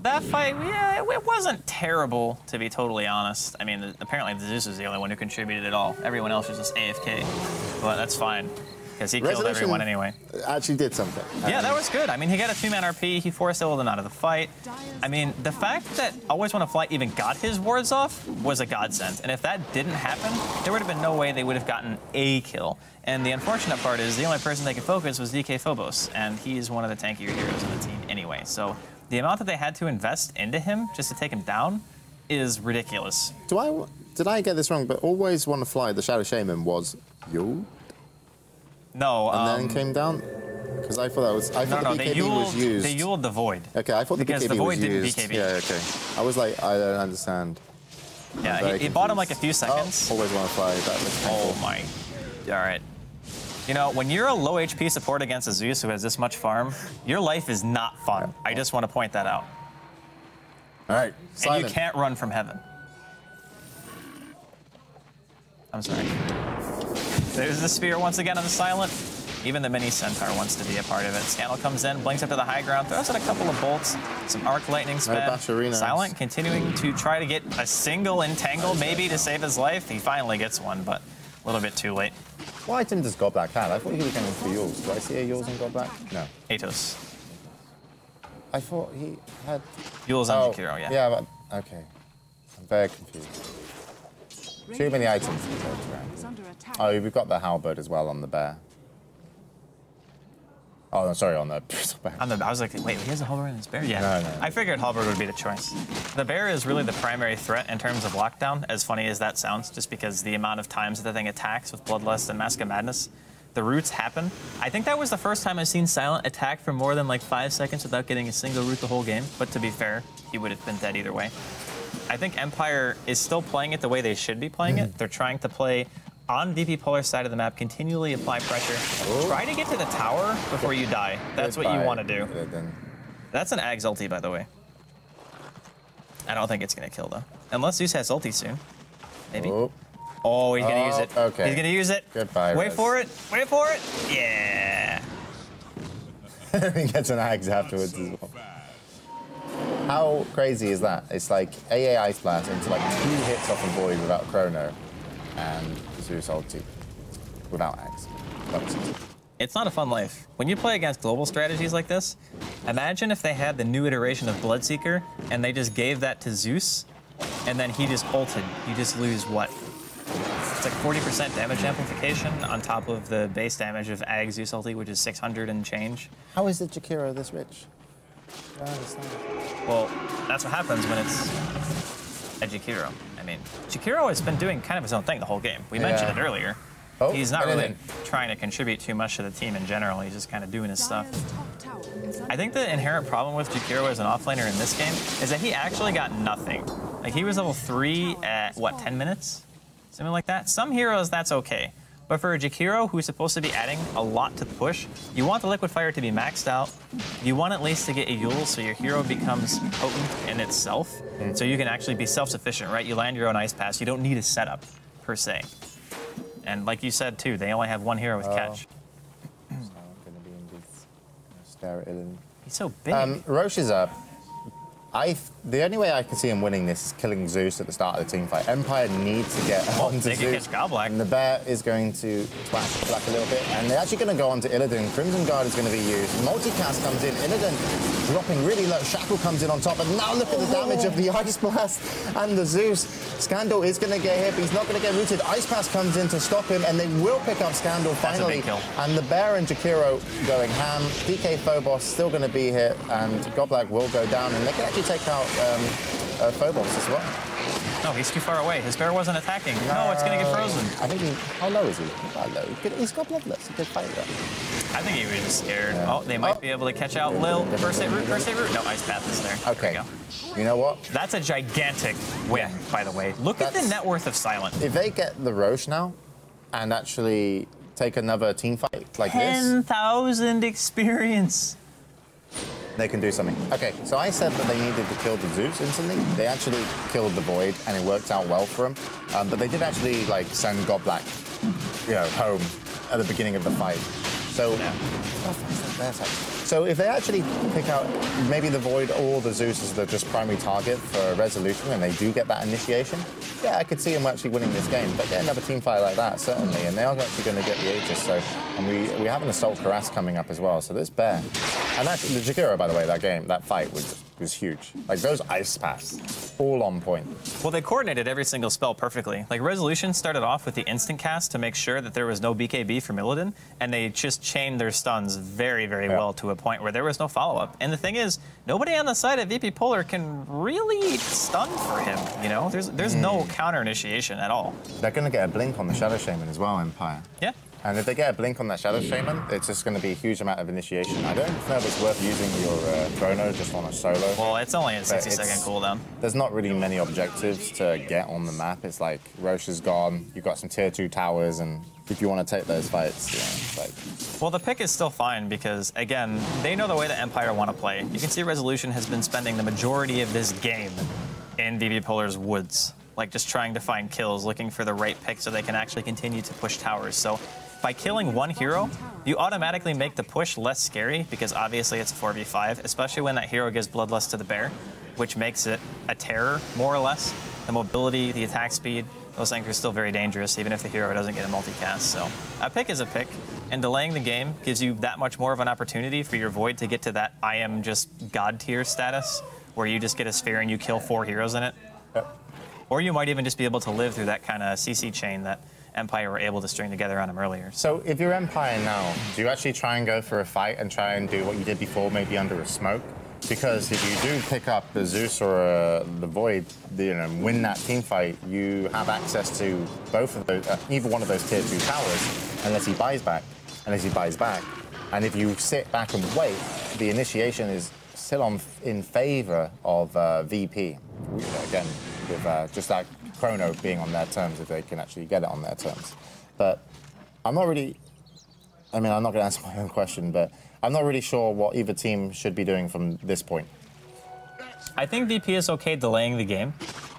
that fight, yeah, it wasn't terrible, to be totally honest. I mean, apparently Zeus was the only one who contributed at all. Everyone else was just AFK. But that's fine, because he killed everyone anyway. Actually did something. Yeah, that was good. I mean, he got a 2-man RP. He forced Illidan out of the fight. I mean, the fact that Always Wanna Fly even got his wards off was a godsend. And if that didn't happen, there would have been no way they would have gotten a kill. And the unfortunate part is the only person they could focus was DK Phobos, and he's one of the tankier heroes on the team anyway. So the amount that they had to invest into him just to take him down is ridiculous. Did I get this wrong? But Always Wanna Fly, the Shadow Shaman, was you? No. And then came down? Because I thought that was. I thought the BKB was used. They Yuled the Void. Okay, I thought the BKB was used. Because the Void didn't BKB. Yeah, okay. I was like, I don't understand. Yeah, he bought him like a few seconds. Oh, Always Wanna Fly. That looks painful. Oh my. All right. You know, when you're a low HP support against a Zeus who has this much farm, your life is not fun. Yeah. I just want to point that out. All right, Simon. And you can't run from heaven. I'm sorry. There's the spear once again on the Silent. Even the mini Centaur wants to be a part of it. Scandal comes in, blinks up to the high ground, throws in a couple of bolts, some arc lightning sped. Silent continuing to try to get a single entangle, maybe to save his life. He finally gets one, but a little bit too late. What item does Godback have? I thought he was going for yours. Do I see a yours in Godback? No. Atos. I thought he had... Yule's on Jakiro, yeah. Yeah, but... Okay. I'm very confused. Too many items to go around. Oh, we've got the halberd as well on the bear. Oh, no, sorry, on the bear. I was like, wait, he has a halberd in his bear? Yeah. No. I figured halberd would be the choice. The bear is really the primary threat in terms of lockdown, as funny as that sounds, just because the amount of times that the thing attacks with Bloodlust and Mask of Madness. The roots happen. I think that was the first time I've seen Silent attack for more than like 5 seconds without getting a single root the whole game. But to be fair, he would have been dead either way. I think Empire is still playing it the way they should be playing it. They're trying to play on DP Polar's side of the map, continually apply pressure. Try to get to the tower before you die. That's what you want to do. That's an Ag's ulti, by the way. I don't think it's going to kill, though. Unless Zeus has ulti soon. Maybe. Oh, he's going to use it. Okay. He's going to use it. Goodbye, Wait for it. Wait for it. Yeah. He gets an Ags afterwards as well. How crazy is that? It's like AA Ice Blast into like 2 hits off a Void without Chrono and Zeus ulti without Ags. It's not a fun life. When you play against global strategies like this, imagine if they had the new iteration of Bloodseeker and they just gave that to Zeus and then he just ulted. You just lose what? It's like 40% damage amplification on top of the base damage of Ag Zeus ulti, which is 600 and change. How is the Jakiro this rich? I don't understand. Well, that's what happens when it's a Jakiro. I mean, Jakiro has been doing kind of his own thing the whole game. We mentioned it earlier. Oh, he's not really trying to contribute too much to the team in general. He's just kind of doing his stuff. I think the inherent problem with Jakiro as an offlaner in this game is that he actually got nothing. Like, he was level 3 at, what, 10 minutes? Something like that. Some heroes, that's okay. But for a Jakiro who's supposed to be adding a lot to the push, you want the Liquid Fire to be maxed out. You want at least to get a Yule so your hero becomes potent in itself. So you can actually be self-sufficient, right? You land your own Ice Pass. You don't need a setup, per se. And like you said, too, they only have one hero with catch. So I'm going to be in this. Stare at Illidan. He's so big. Roche is up. The only way I can see him winning this is killing Zeus at the start of the team fight. Empire needs to get onto they can Zeus. catch Goblak. And the bear is going to splash Black a little bit. And they're actually going to go onto Illidan. Crimson Guard is going to be used. Multicast comes in. Illidan dropping really low. Shackle comes in on top. And now look at the damage of the Ice Blast and the Zeus. Scandal is going to get hit, but he's not going to get rooted. Ice Pass comes in to stop him, and they will pick up Scandal finally. And the bear and Jakiro going ham. DK Phobos still going to be here, and Goblak will go down, and they can actually take out Phobos as well. No, he's too far away. His bear wasn't attacking. No, it's going to get frozen. I think how low is he? Not low. He's got bloodless. He could fight that. I think he was just scared. Yeah. Oh, they might be able to catch out Lil. First hit root. No, Ice Path is there. Okay. There we go. You know what? That's a gigantic win, by the way. Look at the net worth of Silent. If they get the Roche now and actually take another team fight like this, 10,000 experience. they can do something. Okay, so I said that they needed to kill the Zeus instantly. They actually killed the Void, and it worked out well for them. But they did actually like send Goblak, home at the beginning of the fight. So, so if they actually pick out maybe the Void or the Zeus as the just primary target for Resolution, and they do get that initiation, yeah, I could see them actually winning this game. But get another team fight like that, certainly, and they are actually going to get the Aegis. So, and we have an Assault Cuirass coming up as well. So this bear, and actually the Jakiro, by the way, that fight was huge. Like those Ice Pass, all on point. Well, they coordinated every single spell perfectly. Like Resolution started off with the instant cast to make sure that there was no BKB from Illidan, and they just chained their stuns very, very well to a point where there was no follow-up. And the thing is, nobody on the side of VP Polar can really stun for him. There's no counter initiation at all. They're going to get a blink on the Shadow Shaman as well, Empire. Yeah. And if they get a blink on that Shadow Shaman, it's just going to be a huge amount of initiation. I don't know if it's worth using your Chrono just on a solo. Well, it's only a 60-second cooldown. There's not really many objectives to get on the map. It's like Roche is gone, you've got some tier 2 towers, and if you want to take those fights, it's like... Well, the pick is still fine because, again, they know the way that Empire want to play. You can see Resolution has been spending the majority of this game in VP Polar's woods, like just trying to find kills, looking for the right pick so they can actually continue to push towers. So by killing one hero, you automatically make the push less scary because obviously it's a 4v5, especially when that hero gives Bloodlust to the bear, which makes it a terror, more or less. The mobility, the attack speed, those things are still very dangerous, even if the hero doesn't get a multicast. So a pick is a pick, and delaying the game gives you that much more of an opportunity for your Void to get to that I am just God tier status, where you just get a sphere and you kill 4 heroes in it. Yep. Or you might even just be able to live through that kind of CC chain that Empire were able to string together on him earlier. So if you're Empire now, do you actually try and go for a fight and try and do what you did before, maybe under a smoke? Because if you do pick up the Zeus or the Void, win that team fight, you have access to both of those, either one of those tier 2 towers, unless he buys back. And if you sit back and wait, the initiation is still in favor of VP. Again, with just that Chrono being on their terms, if they can actually get it on their terms. But I'm not really, I'm not going to answer my own question, but I'm not really sure what either team should be doing from this point. I think VP is okay delaying the game.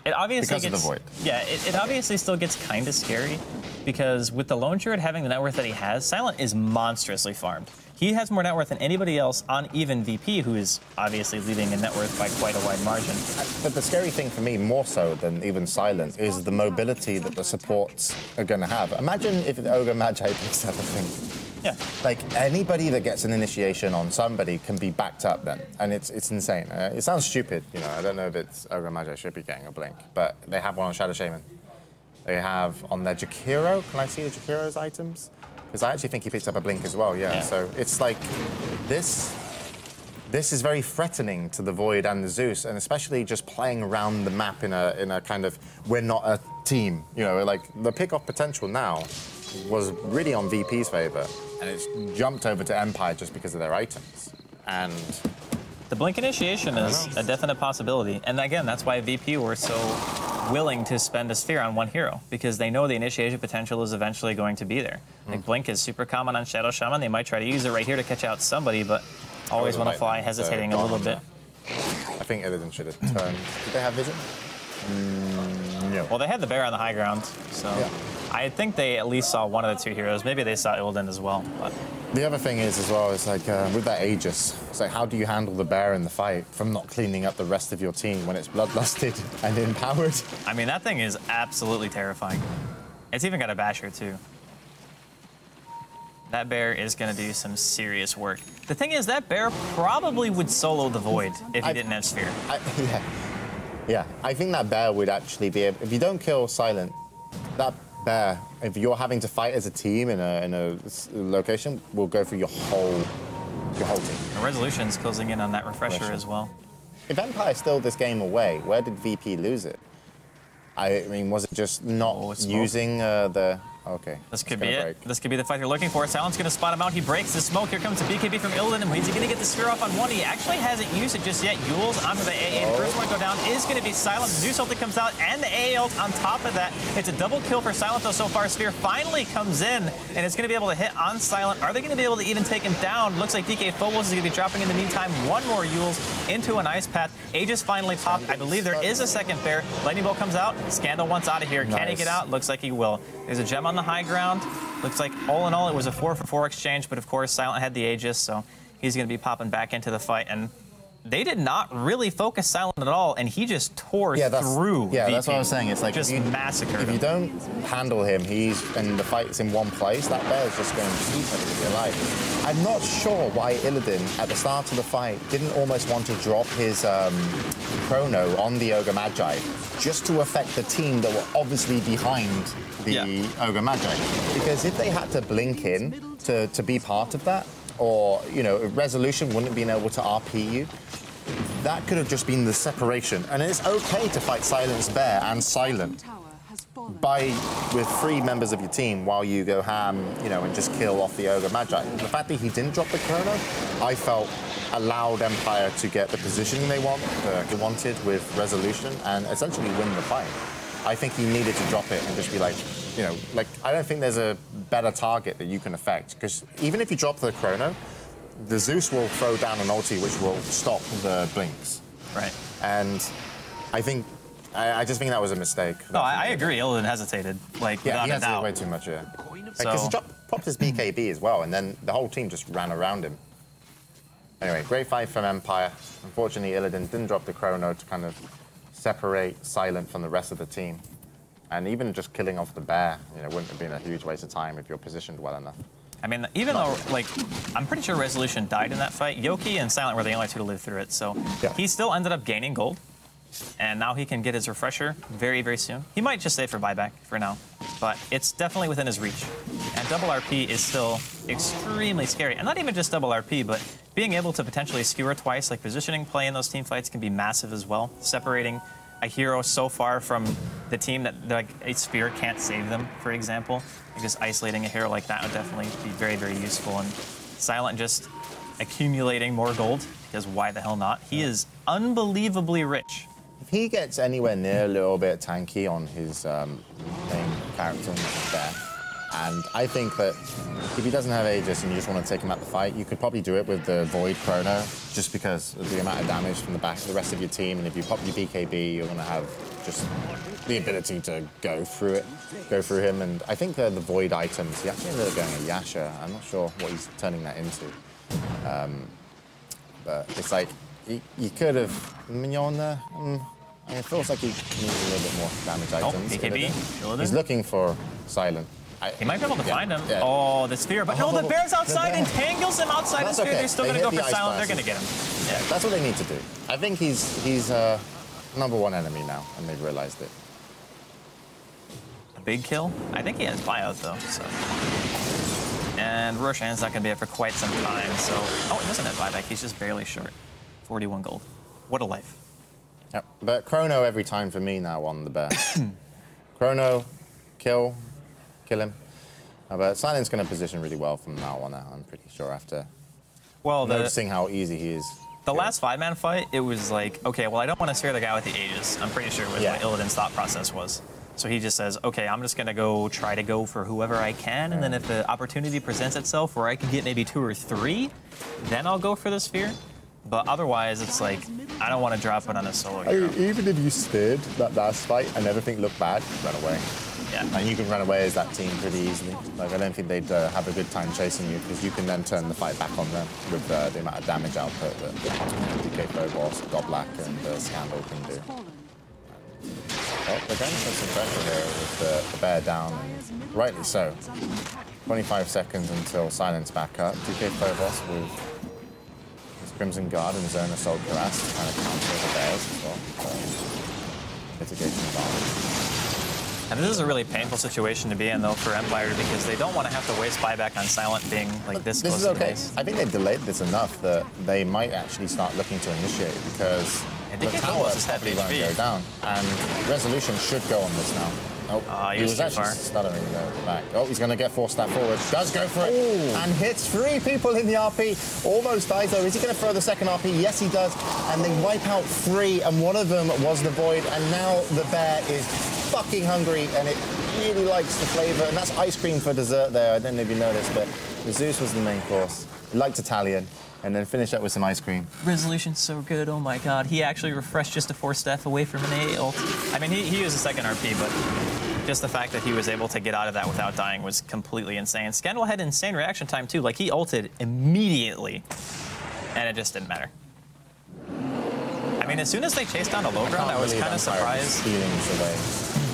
It obviously because of the Void. Yeah, it obviously still gets kind of scary because with the lone Druid having the net worth that he has, Silent is monstrously farmed. He has more net worth than anybody else on even VP, who is obviously leading in net worth by quite a wide margin. But the scary thing for me, more so than even Silent, is the mobility that the supports are going to have. Imagine if the Ogre Magi picks up a thing. Yeah. Like, anybody that gets an initiation on somebody can be backed up then, and it's insane. It sounds stupid, I don't know if it's Ogre Magi should be getting a blink, but they have one on Shadow Shaman. They have on their Jakiro, can I see the Jakiro's items? Because I actually think he picked up a blink as well, yeah. So it's like, this is very threatening to the Void and the Zeus, and especially just playing around the map in a kind of, we're not a team. Like, the pick-off potential now was really on VP's favor, and it's jumped over to Empire just because of their items. And the blink initiation is a definite possibility. And again, that's why VP were so willing to spend a sphere on one hero, because they know the initiation potential is eventually going to be there. Like blink is super common on Shadow Shaman. They might try to use it right here to catch out somebody, but always want to fly, hesitating a little bit. I think Illidan should have turned. Did they have vision? No. Well, they had the bear on the high ground, so I think they at least saw one of the 2 heroes. Maybe they saw Illidan as well. But The other thing is as well, is like with that Aegis, it's like how do you handle the bear in the fight from not cleaning up the rest of your team when it's bloodlusted and empowered? I mean, that thing is absolutely terrifying. It's even got a basher too. That bear is going to do some serious work. The thing is, that bear probably would solo the Void if he didn't have Sphere. Yeah, I think that bear would actually be able, if you don't kill Silent, that bear, if you're having to fight as a team in a location, will go through your whole team. The Resolution's closing in on that refresher as well. If Empire stole this game away, where did VP lose it? I mean, was it just not using the... Okay. This could be it. Break. This could be the fight you're looking for. Silent's going to spot him out. He breaks the smoke. Here comes a BKB from Illidan, and he's going to get the Sphere off on one. He actually hasn't used it just yet. Yule's onto the AA. The first one to go down is going to be Silent. Zeus ulti comes out, and the AA ult on top of that. It's a double kill for Silent, though, so far. Sphere finally comes in, and it's going to be able to hit on Silent. Are they going to be able to even take him down? Looks like DK Phobos is going to be dropping in the meantime. One more Yule's into an ice path. Aegis finally popped. I believe there is a second bear. Lightning Bolt comes out. Scandal wants out of here. Can he get out? Looks like he will. There's a gem on the high ground. Looks like all in all it was a 4-for-4 exchange, but of course Silent had the Aegis, so he's going to be popping back into the fight. And they did not really focus Silent at all, and he just tore through. Yeah, VP. That's what I was saying. It's like just massacred him. If you don't handle him, and the fight's in one place, that bear is just going to keep him alive. I'm not sure why Illidan, at the start of the fight, didn't almost want to drop his chrono on the Ogre Magi, just to affect the team that were obviously behind the Ogre Magi. Because if they had to blink in to be part of that, or, you know, Resolution wouldn't have been able to RP you, that could have just been the separation. And it's okay to fight Silent's Bear and Silent with 3 members of your team while you go ham, you know, and just kill off the Ogre Magi. The fact that he didn't drop the chrono, I felt allowed Empire to get the positioning they wanted with Resolution and essentially win the fight. I think he needed to drop it and just be like, you know, like, I don't think there's a better target that you can affect, because even if you drop the chrono, the Zeus will throw down an ulti which will stop the blinks. Right. And I think, I just think that was a mistake. No, I agree. Illidan hesitated, like, without a doubt. Way too much, yeah. Because he popped his BKB as well, and then the whole team just ran around him. Anyway, great fight from Empire. Unfortunately, Illidan didn't drop the chrono to kind of separate Silent from the rest of the team. And even just killing off the bear, you know, wouldn't have been a huge waste of time if you're positioned well enough. I mean, even though, like, I'm pretty sure Resolution died in that fight, Yoki and Silent were the only 2 to live through it, so he still ended up gaining gold. And now he can get his refresher very, very soon. He might just save for buyback for now, but it's definitely within his reach. And double RP is still extremely scary. And not even just double RP, but being able to potentially skewer twice, like positioning play in those team fights can be massive as well. Separating a hero so far from the team that, like, a Sphere can't save them, for example. And just isolating a hero like that would definitely be very, very useful. And Silent just accumulating more gold, because why the hell not? He is unbelievably rich. If he gets anywhere near a little bit tanky on his main character, there, and I think that if he doesn't have Aegis and you just want to take him out the fight, you could probably do it with the Void Chrono, just because of the amount of damage from the back of the rest of your team, and if you pop your BKB, you're going to have just the ability to go through him, and I think the Void items, he actually ended up going a Yasha. I'm not sure what he's turning that into. But it's like, you could have Mignon. It feels like he needs a little bit more damage items. BKB. He's looking for Silent. He might be able to find him. Yeah. Oh, the Sphere. But no, the bear's outside, entangles him outside the Sphere. Okay. They're still going to go for Silent. They're going to get him. Yeah, that's what they need to do. I think he's #1 enemy now, and they've realized it. A big kill? I think he has buyout, though. So. And Roshan's not going to be up for quite some time. So, oh, he doesn't have buyback. He's just barely short. 41 gold. What a life. Yep. But Chrono every time for me now on the bear. Chrono, kill him. But Silent's going to position really well from now on out, I'm pretty sure, after noticing how easy he is. The last 5-man fight, it was like, okay, well, I don't want to spare the guy with the Aegis. I'm pretty sure it was what Illidan's thought process was. So he just says, okay, I'm just going to try to go for whoever I can, and then if the opportunity presents itself where I can get maybe 2 or 3, then I'll go for the Sphere. But otherwise, it's like, I don't want to drop it on a solo hero. Even if you spared that last fight and everything looked bad, run away. Yeah. And you can run away as that team pretty easily. Like, I don't think they'd have a good time chasing you because you can then turn the fight back on them with the amount of damage output that DK Phobos, Goblak, and Scandal can do. Well, they're going for some pressure here with the bear down, and rightly so. 25 seconds until silence back up. DK Phobos with his Crimson Guard and Zone Assault Harass to kind of counter the bears as well. So, mitigation advantage. And this is a really painful situation to be in, though, for Empire, because they don't want to have to waste buyback on Silent being like this close is to okay. the base. I think they've delayed this enough that they might actually start looking to initiate because the tower probably won't go down. And Resolution should go on this now. Oh, he was actually stuttering there at the back. Oh, he's going to get forced that forward. Does go for it. Ooh. And hits 3 people in the RP. Almost dies, though. Is he going to throw the second RP? Yes, he does. And they wipe out 3, and one of them was the Void. And now the bear is fucking hungry, and it really likes the flavor. And that's ice cream for dessert there. I don't know if you noticed, but the Zeus was the main course. He liked Italian. And then finish up with some ice cream. Resolution's so good, oh my god. He actually refreshed just a 4-staff away from an A ult. I mean, he used a second RP, but just the fact that he was able to get out of that without dying was completely insane. Scandal had insane reaction time too. Like, he ulted immediately, and it just didn't matter. I mean, as soon as they chased down a low ground, I was kind of surprised.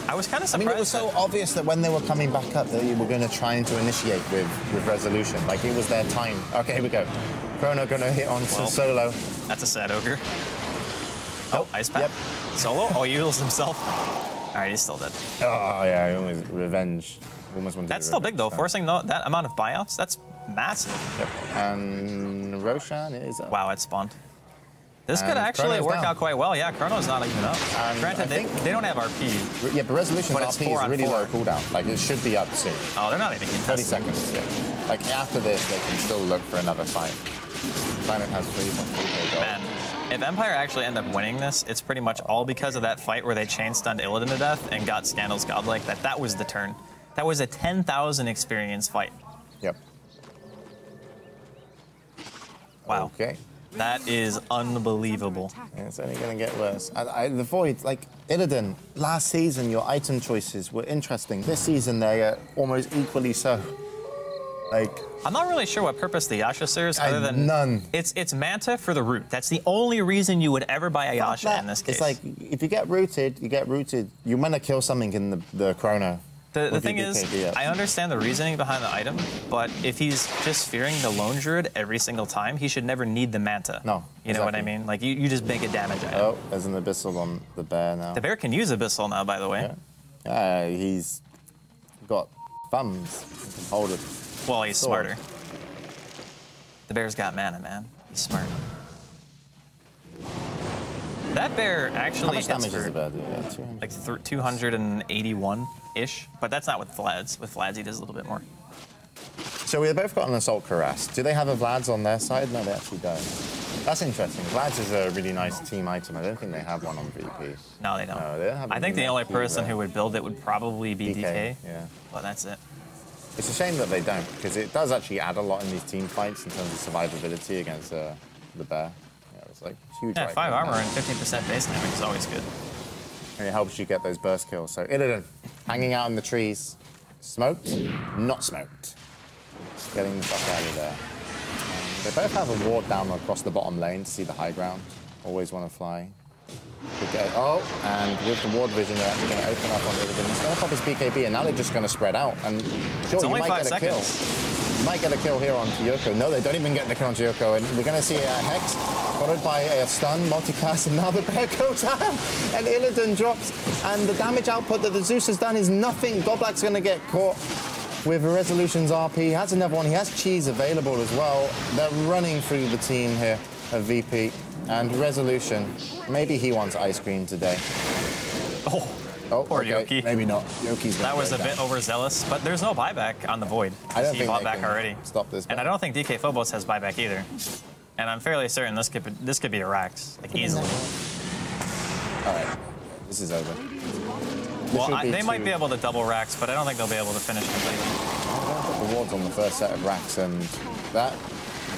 I was kind of surprised. I mean, it was so obvious that when they were coming back up, that you were going to try to initiate with Resolution. Like, it was their time. Okay, here we go. Chrono going to hit on Solo. That's a sad ogre. Oh, Ice Pack. Yep. Solo? Oh, he heals himself. All right, he's still dead. Oh, yeah, he almost revenge. That's still big, though. Forcing that amount of buyouts, that's massive. Yep. And Roshan is up. Wow, it spawned. This could actually work out quite well. Yeah, Chrono's not even up. Granted, they don't have RP. Yeah, but Resolution's RP is really low cooldown. Like, it should be up soon. Oh, they're not even getting 30 seconds, yeah. Like, after this, they can still look for another fight. Planet has 3.3k gold. Man, if Empire actually end up winning this, it's pretty much all because of that fight where they chain stunned Illidan to death and got Scandal's Godlike. That was the turn. That was a 10,000 experience fight. Yep. Wow. Okay. That is unbelievable. And it's only going to get worse. The Void, like, Illidan, last season, your item choices were interesting. This season, they're almost equally so. Like, I'm not really sure what purpose the Yasha serves other than... None. It's Manta for the root. That's the only reason you would ever buy a Yasha in this case. It's like, if you get rooted, you get rooted. You might kill something in the Chrono. The thing is, I understand the reasoning behind the item, but if he's just fearing the lone druid every single time, he should never need the Manta. No. You know what I mean? Like, you just make a damage item. Oh, there's an Abyssal on the bear now. The bear can use Abyssal now, by the way. Yeah. He's got thumbs. He can hold it. Well, he's smarter. The bear's got mana, man. He's smart. That bear actually hits for like 281-ish, but that's not with Vlad's. With Vlad's, he does a little bit more. So we've both got an Assault Harass. Do they have a Vlad's on their side? No, they actually don't. That's interesting. Vlad's is a really nice team item. I don't think they have one on VP. No, they don't. No, they don't have. I think the only person who would build it would probably be DK. Yeah. But that's it. It's a shame that they don't, because it does actually add a lot in these team fights in terms of survivability against the bear. Yeah, it's like huge. Yeah, 5 armor and 15% base damage is always good. And it helps you get those burst kills. So Illidan, hanging out in the trees. Smoked? Not smoked. Getting the fuck out of there. They both have a ward down across the bottom lane to see the high ground. Always want to fly. Oh, and with the ward vision, they're actually going to open up on Illidan. He's going to pop his BKB, and now they're just going to spread out. And sure, you might get a kill. You might get a kill here on Kyoko. No, they don't even get the kill on Kyoko. And we're going to see a Hex followed by a stun, multicast, and now the bear goes out. And Illidan drops. And the damage output that the Zeus has done is nothing. Goblak's going to get caught with Resolution's RP. He has another one. He has cheese available as well. They're running through the team here of VP. And Resolution, maybe he wants ice cream today. Oh, poor Yoki. Maybe not. Yoki's that was a bit overzealous, but there's no buyback on the Void. I don't think he bought back already. Stop this. And I don't think DK Phobos has buyback either. And I'm fairly certain this could be a Rax, like easily. All right, this is over. Well, they might be able to double Rax, but I don't think they'll be able to finish completely. Put the wards on the first set of Rax, and that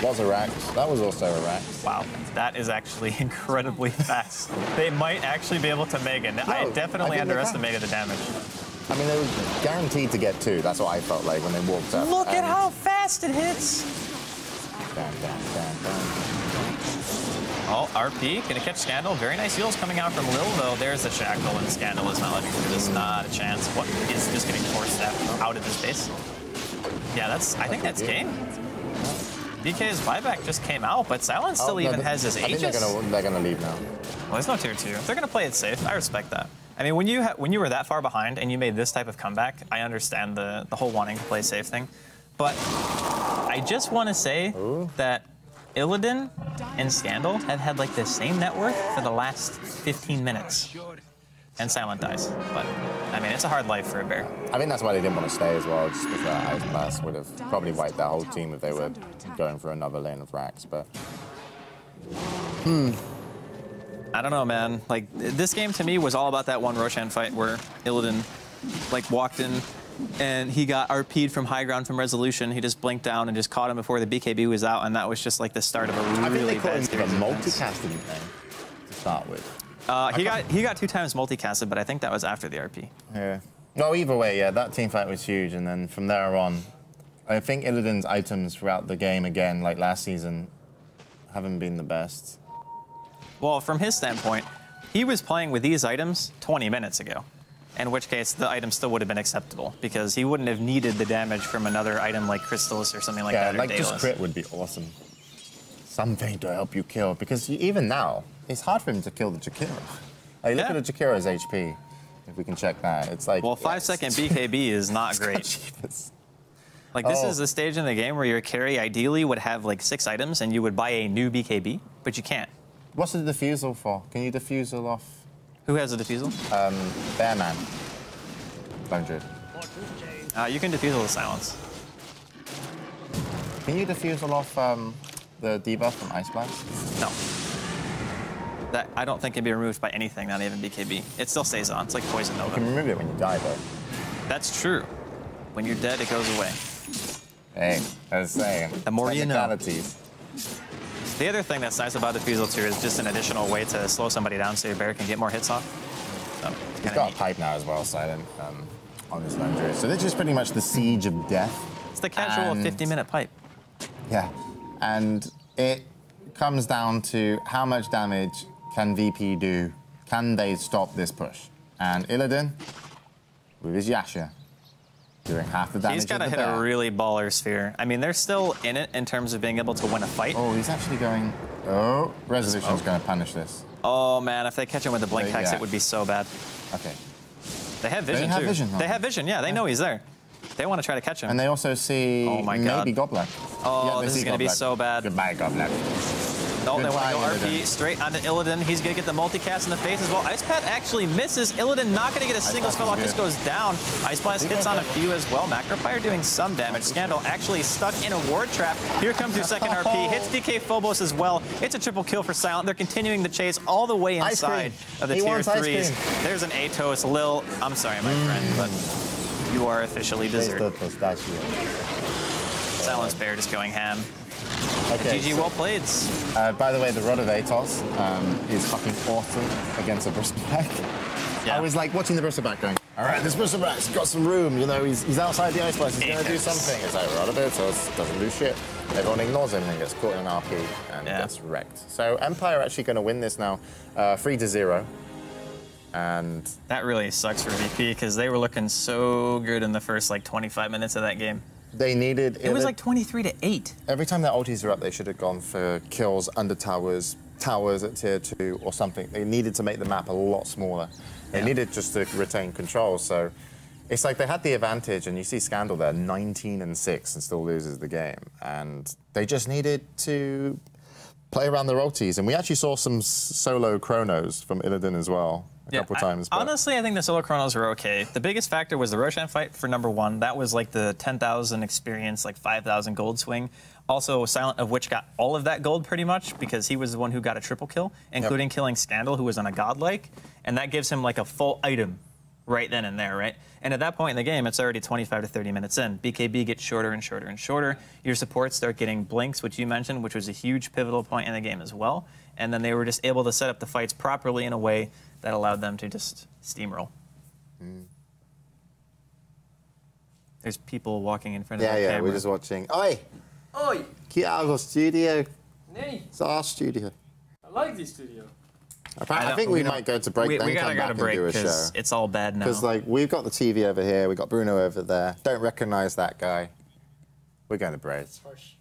was a Rax. That was also a Rax. Wow, that is actually incredibly fast. They might actually be able to make it. I definitely underestimated the damage. I mean, they were guaranteed to get 2. That's what I felt like when they walked up. Look at how fast it hits. Bam, bam, bam, bam. Oh, RP, gonna catch Scandal. Very nice heals coming out from Lil, though. There's the Shackle, and Scandal is not letting through this. Not a chance. What? He's just getting forced out of his base. Yeah, I think that's game. BK's buyback just came out, but Silence still even has his Aegis. I think they're gonna leave now. Well, there's no tier 2. They're gonna play it safe. I respect that. I mean, when you were that far behind and you made this type of comeback, I understand the whole wanting to play safe thing. But I just want to say that Illidan and Scandal have had like the same net worth for the last 15 minutes. And Silent dies. But, I mean, it's a hard life for a bear. I think that's why they didn't want to stay as well, just because that Ice Blast would have probably wiped that whole team if they were going for another lane of racks, but... I don't know, man. Like, this game to me was all about that one Roshan fight where Illidan, like, walked in and he got RP'd from high ground from Resolution. He just blinked down and just caught him before the BKB was out, and that was just like the start of a really bad series. I think they caught him multicasting thing to start with. He got 2 times multicasted, but I think that was after the RP. Yeah. No, either way, yeah, that team fight was huge, and then from there on, I think Illidan's items throughout the game again, like last season, haven't been the best. Well, from his standpoint, he was playing with these items 20 minutes ago. In which case, the item still would have been acceptable, because he wouldn't have needed the damage from another item like Crystallis or something like that. Yeah, like just crit would be awesome. Something to help you kill, because even now, it's hard for him to kill the Jakiro. Like, look at the Jakiro's HP, if we can check that. It's like... Well, 5-second BKB is not great. Like, this is the stage in the game where your carry ideally would have like 6 items and you would buy a new BKB, but you can't. What's the defusal for? Can you defusal off? Who has a defusal? Bearman. Druid. You can defusal the Silence. Can you defusal off the debuff from Ice Blast? No. That I don't think can be removed by anything, not even BKB. It still stays on. It's like Poison Nova. You can remove it when you die, though. That's true. When you're dead, it goes away. Hey, I was saying. The more you know. The other thing that's nice about defusal too is just an additional way to slow somebody down so your bear can get more hits off. So he's got a pipe now as well, Silent, on his lone Druid. So this is pretty much the siege of death. It's the casual 50-minute pipe. Yeah, and it comes down to how much damage can VP do? Can they stop this push? And Illidan, with his Yasha, doing half the damage. He's got to hit a really baller sphere. I mean, they're still in it in terms of being able to win a fight. Oh, he's actually going... Oh, Resolution's going to punish this. Oh, man, if they catch him with the blink hex, it would be so bad. Okay. They have vision, too. They have vision, yeah. They know he's there. They want to try to catch him. And they also see maybe Goblet. Oh, this is going to be so bad. Goodbye, Goblet. No, they want to go RP straight onto Illidan. He's going to get the multicast in the face as well. Ice Pad actually misses. Illidan not going to get a single spell off. Just goes down. Ice Blast hits on a few as well. Macropire doing some damage. Scandal actually stuck in a ward trap. Here comes your second RP. Hits DK Phobos as well. It's a triple kill for Silent. They're continuing the chase all the way inside of the tier 3s. There's an Atos. Lil, I'm sorry, my friend, but you are officially deserted. Silence Bear just going ham. Okay, GG, well played. By the way, the Rod of Atos is fucking awesome against a Bristleback. Yeah. I was like watching the Bristleback going, all right, this Bristleback's got some room, you know, he's outside the Ice Blast, he's going to do something. It's like, Rod of Atos doesn't do shit. Everyone ignores him and gets caught in an RP and gets wrecked. So Empire are actually going to win this now, 3-0. And that really sucks for VP because they were looking so good in the first like 25 minutes of that game. They needed... It was like 23-8. Every time their ultis were up, they should have gone for kills under towers, towers at tier 2 or something. They needed to make the map a lot smaller. They needed just to retain control. So it's like they had the advantage, and you see Scandal there, 19-6, and still loses the game. And they just needed to play around their ultis. And we actually saw some solo chronos from Illidan as well. A couple times. Honestly, I think the solo chronos were okay. The biggest factor was the Roshan fight for #1. That was like the 10,000 experience, like 5,000 gold swing. Also, Silent of which got all of that gold pretty much because he was the one who got a triple kill, including killing Scandal, who was on a godlike. And that gives him like a full item right then and there, right? And at that point in the game, it's already 25 to 30 minutes in. BKB gets shorter and shorter and shorter. Your supports start getting blinks, which you mentioned, which was a huge pivotal point in the game as well. And then they were just able to set up the fights properly in a way that allowed them to just steamroll. There's people walking in front of the Yeah, camera. we're just watching. Oi! Oi! Get out of our studio. Nay! It's our studio. I like this studio. I think we might go to break, then we gotta come go back to and break do a show. because it's all bad now. Because like we've got the TV over here, we've got Bruno over there. Don't recognise that guy. We're going to break. Harsh.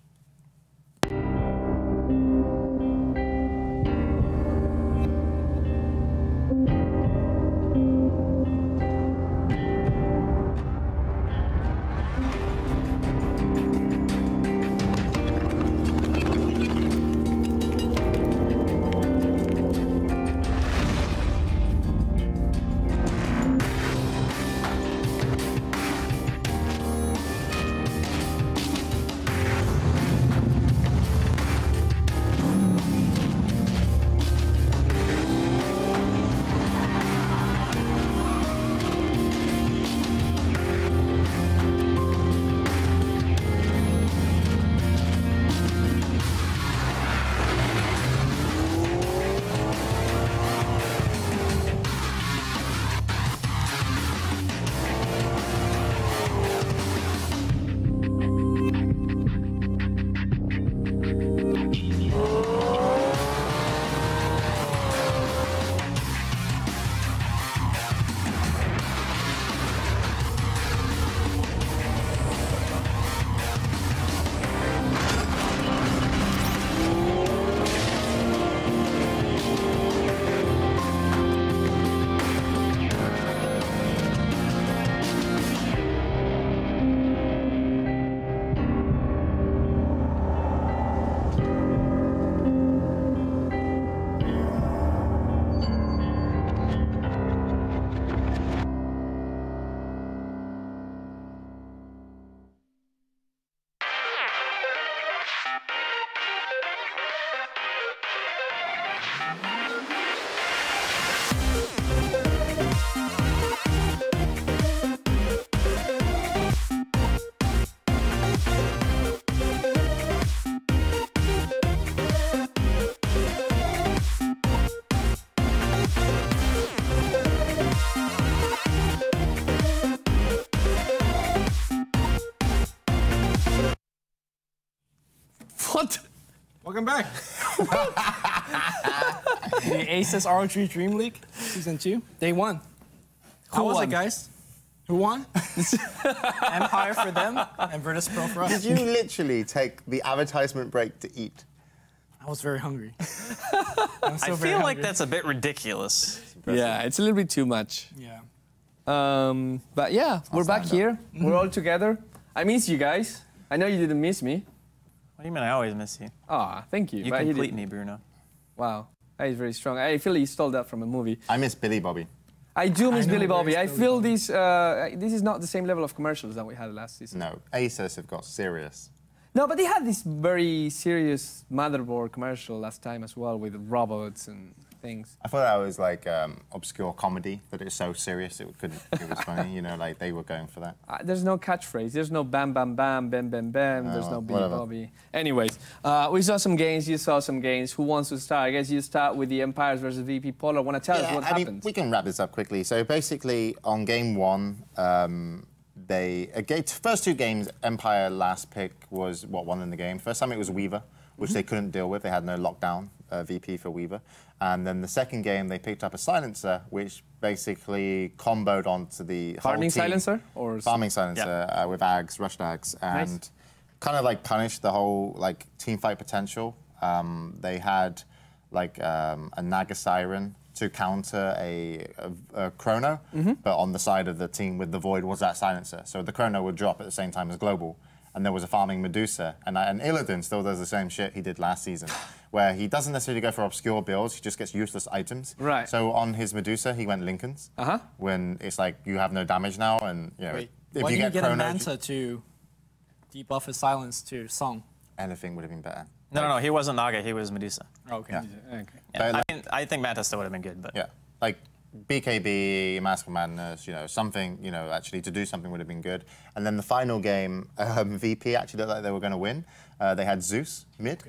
What? Welcome back. The Aces R3 Dream League Season 2, Day 1. How was it, guys? Who won? Empire for them and virtus.pro for us. Did you literally take the advertisement break to eat? I was very hungry. I feel like that's a bit ridiculous. Yeah, it's a little bit too much. Yeah. But yeah, we're back stand here. We're all together. I miss you guys. I know you didn't miss me. What do you mean? I always miss you. Ah, thank you. You But he complete did- me, Bruno. Wow, that is very strong. I feel you stole that from a movie. I miss Billy Bobby. I do miss know, Billy where Bobby. is I Billy feel Bobby? this is not the same level of commercials that we had last season. No, Aces have got serious. No, but they had this very serious motherboard commercial last time as well with robots and things. I thought that was like obscure comedy, that it's so serious it was funny. You know, like they were going for that. There's no catchphrase. There's no bam, bam, bam, bam, bam, bam. There's no Billy whatever. Bobby. Anyways, we saw some games. You saw some games. Who wants to start? I guess you start with the Empires versus VP Polar. Want to tell us what I mean, happened? we can wrap this up quickly. So basically, on game one, first two games, Empire last pick was what won in the game. First time it was Weaver, which they couldn't deal with. They had no lockdown VP for Weaver. And then the second game, they picked up a silencer, which basically comboed onto the Farming whole team. silencer or Farming silencer with Ags, rushed Ags, and Nice. kind of like punished the whole like team fight potential. They had like a Naga Siren to counter a Chrono, but on the side of the team with the Void was that silencer. So the Chrono would drop at the same time as Global. And there was a farming Medusa. And Illidan still does the same shit he did last season, where he doesn't necessarily go for obscure builds, he just gets useless items. Right. So on his Medusa, he went Lincolns. When it's like, you have no damage now, and you know, Wait, if why you didn't you get a Chrono, Manta to debuff his silence to Song? anything would have been better. No, he wasn't Naga, he was Medusa. Okay. Yeah. Okay. Yeah, But, I think Manta still would have been good, but Yeah, like BKB, Mask of Madness, you know, something, you know, actually to do something would have been good. And then the final game, VP actually looked like they were going to win. They had Zeus mid.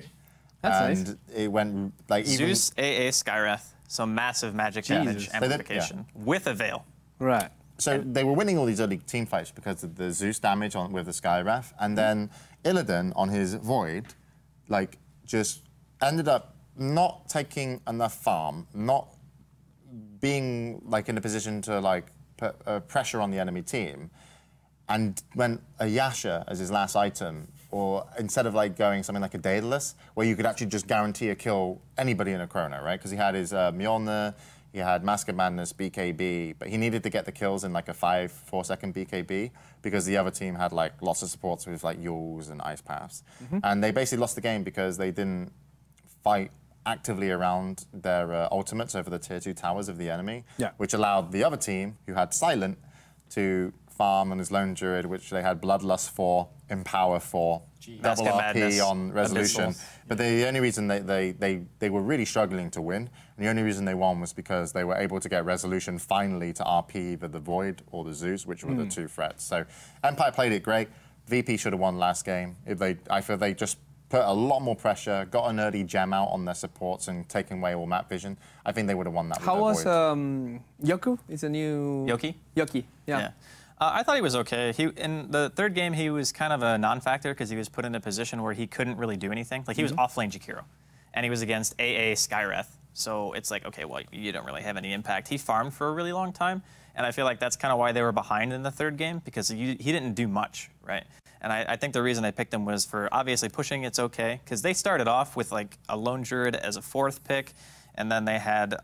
That's and it went like even Zeus, AA, Skywrath, some massive magic damage Jesus. They did- amplification with a veil. Right. So they were winning all these early team fights because of the Zeus damage with the Skywrath, and then Illidan on his Void, like, just ended up not taking enough farm, not being like in a position to like put pressure on the enemy team, and went a Yasha as his last item, or instead of like going something like a Daedalus, where you could actually just guarantee a kill anybody in a Chrono, right? Because he had his Mjolnir, he had Mask of Madness, BKB, but he needed to get the kills in like a 4 second BKB because the other team had like lots of supports with like Yules and Ice Paths. And they basically lost the game because they didn't fight actively around their ultimates over the tier 2 towers of the enemy, which allowed the other team, who had Silent, to farm on his Lone Druid, which they had Bloodlust for, Empower for, double RP on Resolution. But the only reason they were really struggling to win, and the only reason they won was because they were able to get Resolution finally to RP either the Void or the Zeus, which were the 2 threats. So Empire played it great. VP should have won last game. I feel they just put a lot more pressure, got an early gem out on their supports and taken away all map vision. I think they would have won that. How was Yoku? It's a new... Yoki? Yoki, yeah. I thought he was okay. In the third game, he was kind of a non-factor because he was put in a position where he couldn't really do anything. Like, he was off-lane Jakiro, and he was against AA Skywrath. So it's like, okay, well, you don't really have any impact. He farmed for a really long time, and I feel like that's kind of why they were behind in the third game, because he didn't do much, right? And I think the reason I picked him was for obviously pushing, it's okay, because they started off with like a Lone Druid as a 4th pick, and then they had,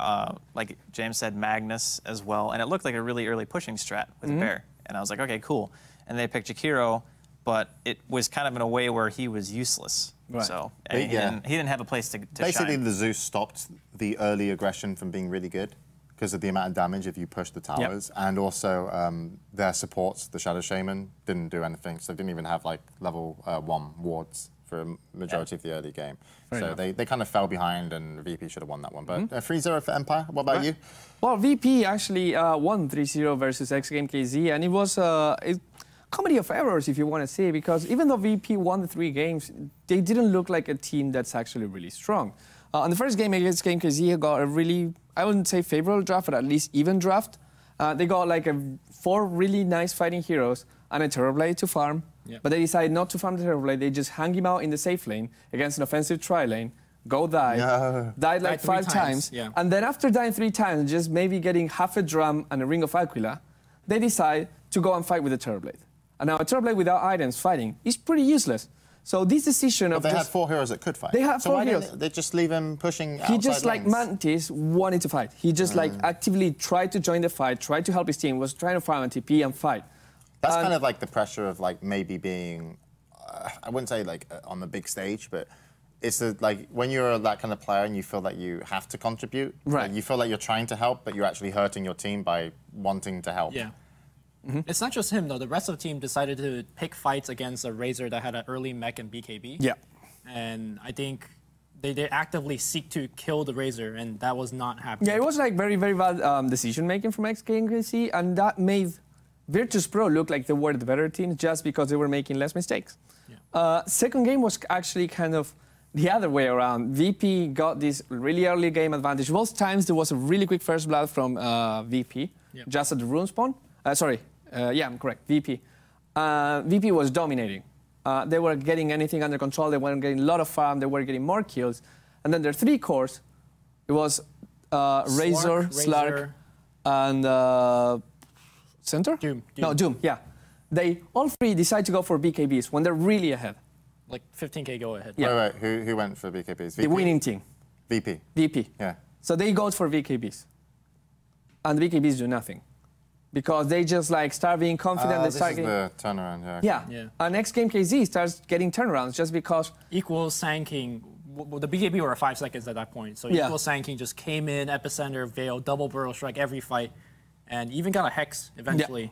like James said, Magnus as well, and it looked like a really early pushing strat with Bear. And I was like, okay, cool. And they picked Jakiro, but it was kind of in a way where he was useless. Right. So he didn't have a place to Basically, shine. the Zeus stopped the early aggression from being really good because of the amount of damage if you push the towers. And also their supports, the Shadow Shaman, didn't do anything. So they didn't even have like level 1 wards for a majority of the early game. So they kind of fell behind, and VP should have won that one. But 3-0 for Empire. What about you? Well, VP actually won 3-0 versus X Game KZ, and it was a comedy of errors, if you want to say, because even though VP won the 3 games, they didn't look like a team that's actually really strong. On the first game against Game KZ, got a really, I wouldn't say favorable draft, but at least even draft. They got like 4 really nice fighting heroes and a Terrorblade to farm. But they decided not to farm the Terrorblade. They just hung him out in the safe lane against an offensive tri-lane, died like 5 times. And then after dying 3 times, just maybe getting half a drum and a Ring of Aquila, they decide to go and fight with the Terrorblade. And now a Terrorblade without items fighting is pretty useless. So this decision of they had 4 heroes that could fight. They had 4 heroes. They just leave him pushing outside He just lanes? like Mantis wanted to fight. He just like actively tried to join the fight, tried to help his team, was trying to farm TP and fight. That's kind of like the pressure of like maybe being, I wouldn't say like on the big stage, but it's like when you're that kind of player and you feel that you have to contribute, like you feel like you're trying to help, but you're actually hurting your team by wanting to help. It's not just him, though. The rest of the team decided to pick fights against a Razor that had an early mech and BKB. And I think they actively seek to kill the Razor, and that was not happening. It was like very, very bad decision-making from XKC, and that made virtus.pro look like they were the better team just because they were making less mistakes. Second game was actually kind of the other way around. VP got this really early game advantage. Both times there was a really quick first blood from VP, just at the rune spawn. I'm correct, VP. VP was dominating. They were getting anything under control. They were getting a lot of farm. They were getting more kills. And then their 3 cores, it was Razor, Slark, and Center? Doom. No, Doom, yeah. They all 3 decide to go for BKBs when they're really ahead. Like 15k go ahead. Wait, who went for BKBs? VP? The winning team. VP. VP. Yeah. So they go for VKBs. And the BKBs do nothing. Because they just like start being confident. This is the turnaround, And next game KZ starts getting turnarounds just because... Equal Sanking, the BKB were 5 seconds at that point. So Equal Sanking just came in, Epicenter, Veil, double Burrow Strike every fight. And even got a Hex eventually.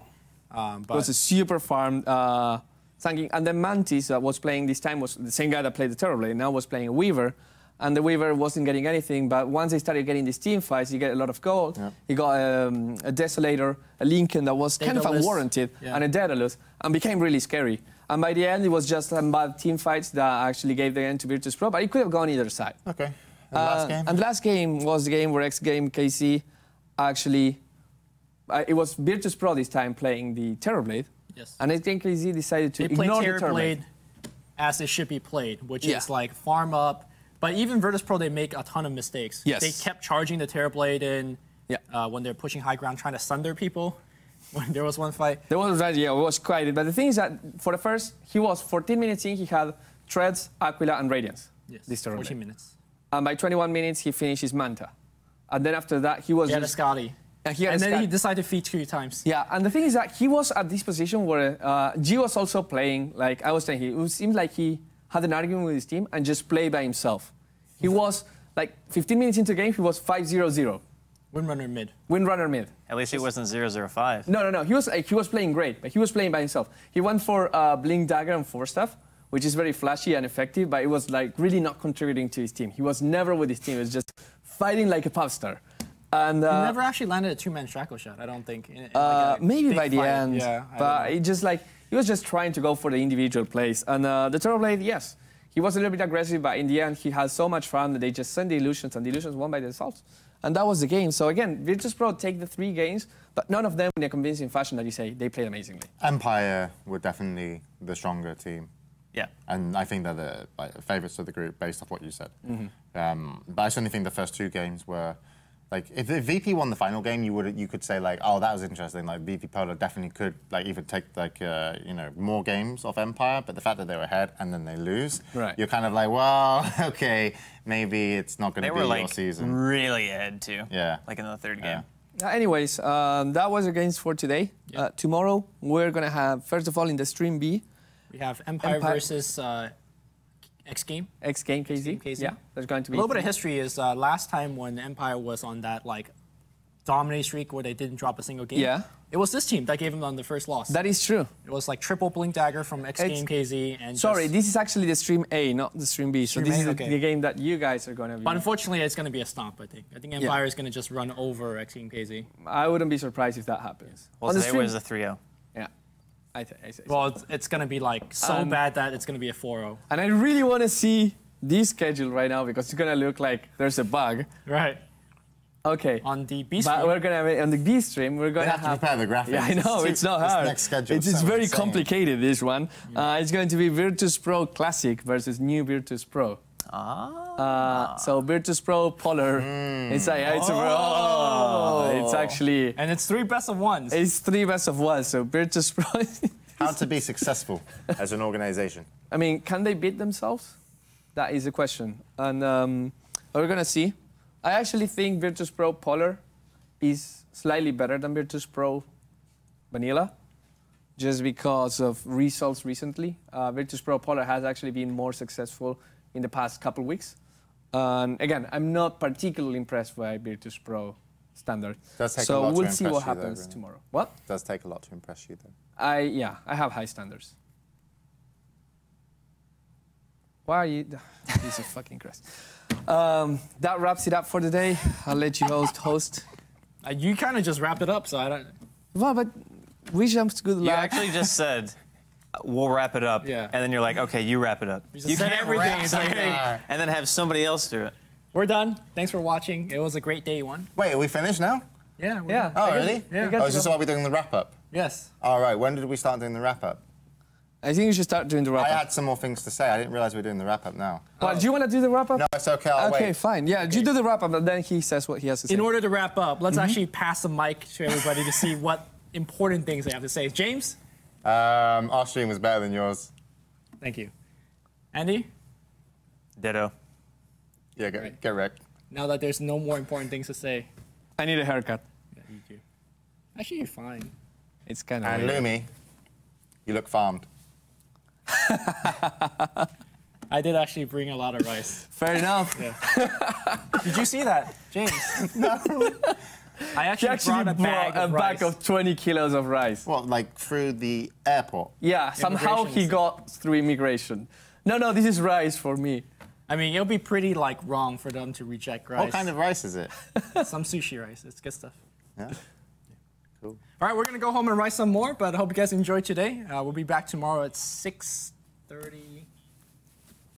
It was a super farm Sanking. And then Mantis was playing this time, was the same guy that played the Terrorblade, now was playing a Weaver. And the Weaver wasn't getting anything, but once they started getting these team fights, you get a lot of gold. He got a Desolator, a Lincoln that was kind of unwarranted, and a Daedalus, and became really scary. And by the end, it was just some bad team fights that actually gave the end to virtus.pro, but it could have gone either side. Okay. And last game? And last game was the game where X Game KC actually it was virtus.pro this time playing the Terrorblade. Yes. And XGameKZ decided to ignore the Terrorblade as it should be played, which is like farm up. But even virtus.pro, they make a ton of mistakes. Yes. They kept charging the Terrorblade in when they're pushing high ground, trying to sunder people. When there was one fight. There was, it was quite. But the thing is that for the first, he was 14 minutes in, he had Treads, Aquila, and Radiance. Yes, this 14 minutes. And by 21 minutes, he finished his Manta. And then after that, he was He had a Scotty. And then he decided to feed 2 times. Yeah, and the thing is that he was at this position where G was also playing, like I was saying, it seemed like he had an argument with his team and just played by himself. He was, like, 15 minutes into the game, he was 5-0-0. Windrunner mid. Windrunner mid. At least he wasn't 0-0-5. No. He was playing great, but he was playing by himself. He went for Blink Dagger and Force Staff, which is very flashy and effective, but it was like really not contributing to his team. He was never with his team. It was just fighting like a pop star. And he never actually landed a 2-man Shackle shot, I don't think. Maybe by the end. Yeah, but he was just trying to go for the individual plays. And the Terrorblade, yes, he was a little bit aggressive, but in the end, he had so much fun that they just sent the illusions, and the illusions won by themselves. And that was the game. So again, virtus.pro take the 3 games, but none of them in a convincing fashion that you say they played amazingly. Empire were definitely the stronger team. Yeah. And I think they're the favourites of the group based off what you said. But I certainly think the first 2 games were, like, if the VP won the final game, you could say, like, oh, that was interesting. Like, VP Polar definitely could, like, even take, like, you know, more games off Empire. But the fact that they were ahead and then they lose, you're kind of like, well, okay, maybe it's not going to be your season. They were, like, really ahead, too. Yeah. Like in the 3rd game. Anyways, that was the games for today. Tomorrow, we're going to have, first of all, in the stream B, we have Empire versus XGameKZ. Yeah, there's going to be a little bit of history. Is last time when Empire was on that like dominate streak where they didn't drop a single game. Yeah. It was this team that gave them on the first loss. That is true. It was like triple Blink Dagger from XGameKZ and. Sorry, this is actually the stream A, not the stream B. So this is the game that you guys are going to be. But unfortunately, it's going to be a stomp. I think Empire is going to just run over XGameKZ. I wouldn't be surprised if that happens. Well, today was a 3-0. Yeah. Well, it's going to be like so bad that it's going to be a 4-0. And I really want to see this schedule right now because it's going to look like there's a bug. Right. Okay. On the B stream. But we're going to on the B stream, we're going to have to prepare the graphics. Yeah, I know, it's not hard. Next schedule it's very complicated, this one. It's going to be Virtus.pro Classic versus new Virtus.pro. So Virtus.pro Polar. It's actually. And it's 3 best of 1s. It's 3 best of 1s. So Virtus.pro. How to be successful as an organization? I mean, can they beat themselves? That is the question. And we're going to see. I actually think Virtus.pro Polar is slightly better than Virtus.pro Vanilla, just because of results recently. Virtus.pro Polar has actually been more successful in the past couple weeks. And again, I'm not particularly impressed by Virtus.pro standard. So we'll see what happens tomorrow. What? It does take a lot to impress you, though. I have high standards. Why are you? Jesus fucking Christ. That wraps it up for the day. I'll let you host. You kind of just wrapped it up, so I don't. Well, but we jumped to good luck. You actually just said, we'll wrap it up. Yeah. And then you're like, okay, you wrap it up. You can't everything. And then have somebody else do it. We're done. Thanks for watching. It was a great day 1. Wait, are we finished now? Yeah. Yeah. Oh, really? Yeah. Oh, is this why we're doing the wrap-up? Yes. All right, when did we start doing the wrap-up? I think you should start doing the wrap-up. I had some more things to say. I didn't realize we were doing the wrap-up now. Well, do you want to do the wrap-up? No, it's okay. I'll wait. Okay, fine. Yeah, you do the wrap-up, and then he says what he has to say. In order to wrap up, let's actually pass the mic to everybody to see what important things they have to say. James? Our stream was better than yours. Thank you. Andy? Ditto. Yeah, get wrecked. Now that there's no more important things to say. I need a haircut. Yeah, you too. Actually, you're fine. It's kind of And Lumi, you look farmed. I did actually bring a lot of rice. Fair enough. Yeah. Did you see that, James? No. I actually brought a bag of 20 kilos of rice. What, like through the airport? Yeah, somehow he got through immigration. No, this is rice for me. I mean, it'll be pretty like wrong for them to reject rice. What kind of rice is it? Some sushi rice. It's good stuff. Yeah. Cool. All right, we're gonna go home and write some more, but I hope you guys enjoyed today. We'll be back tomorrow at 6:30.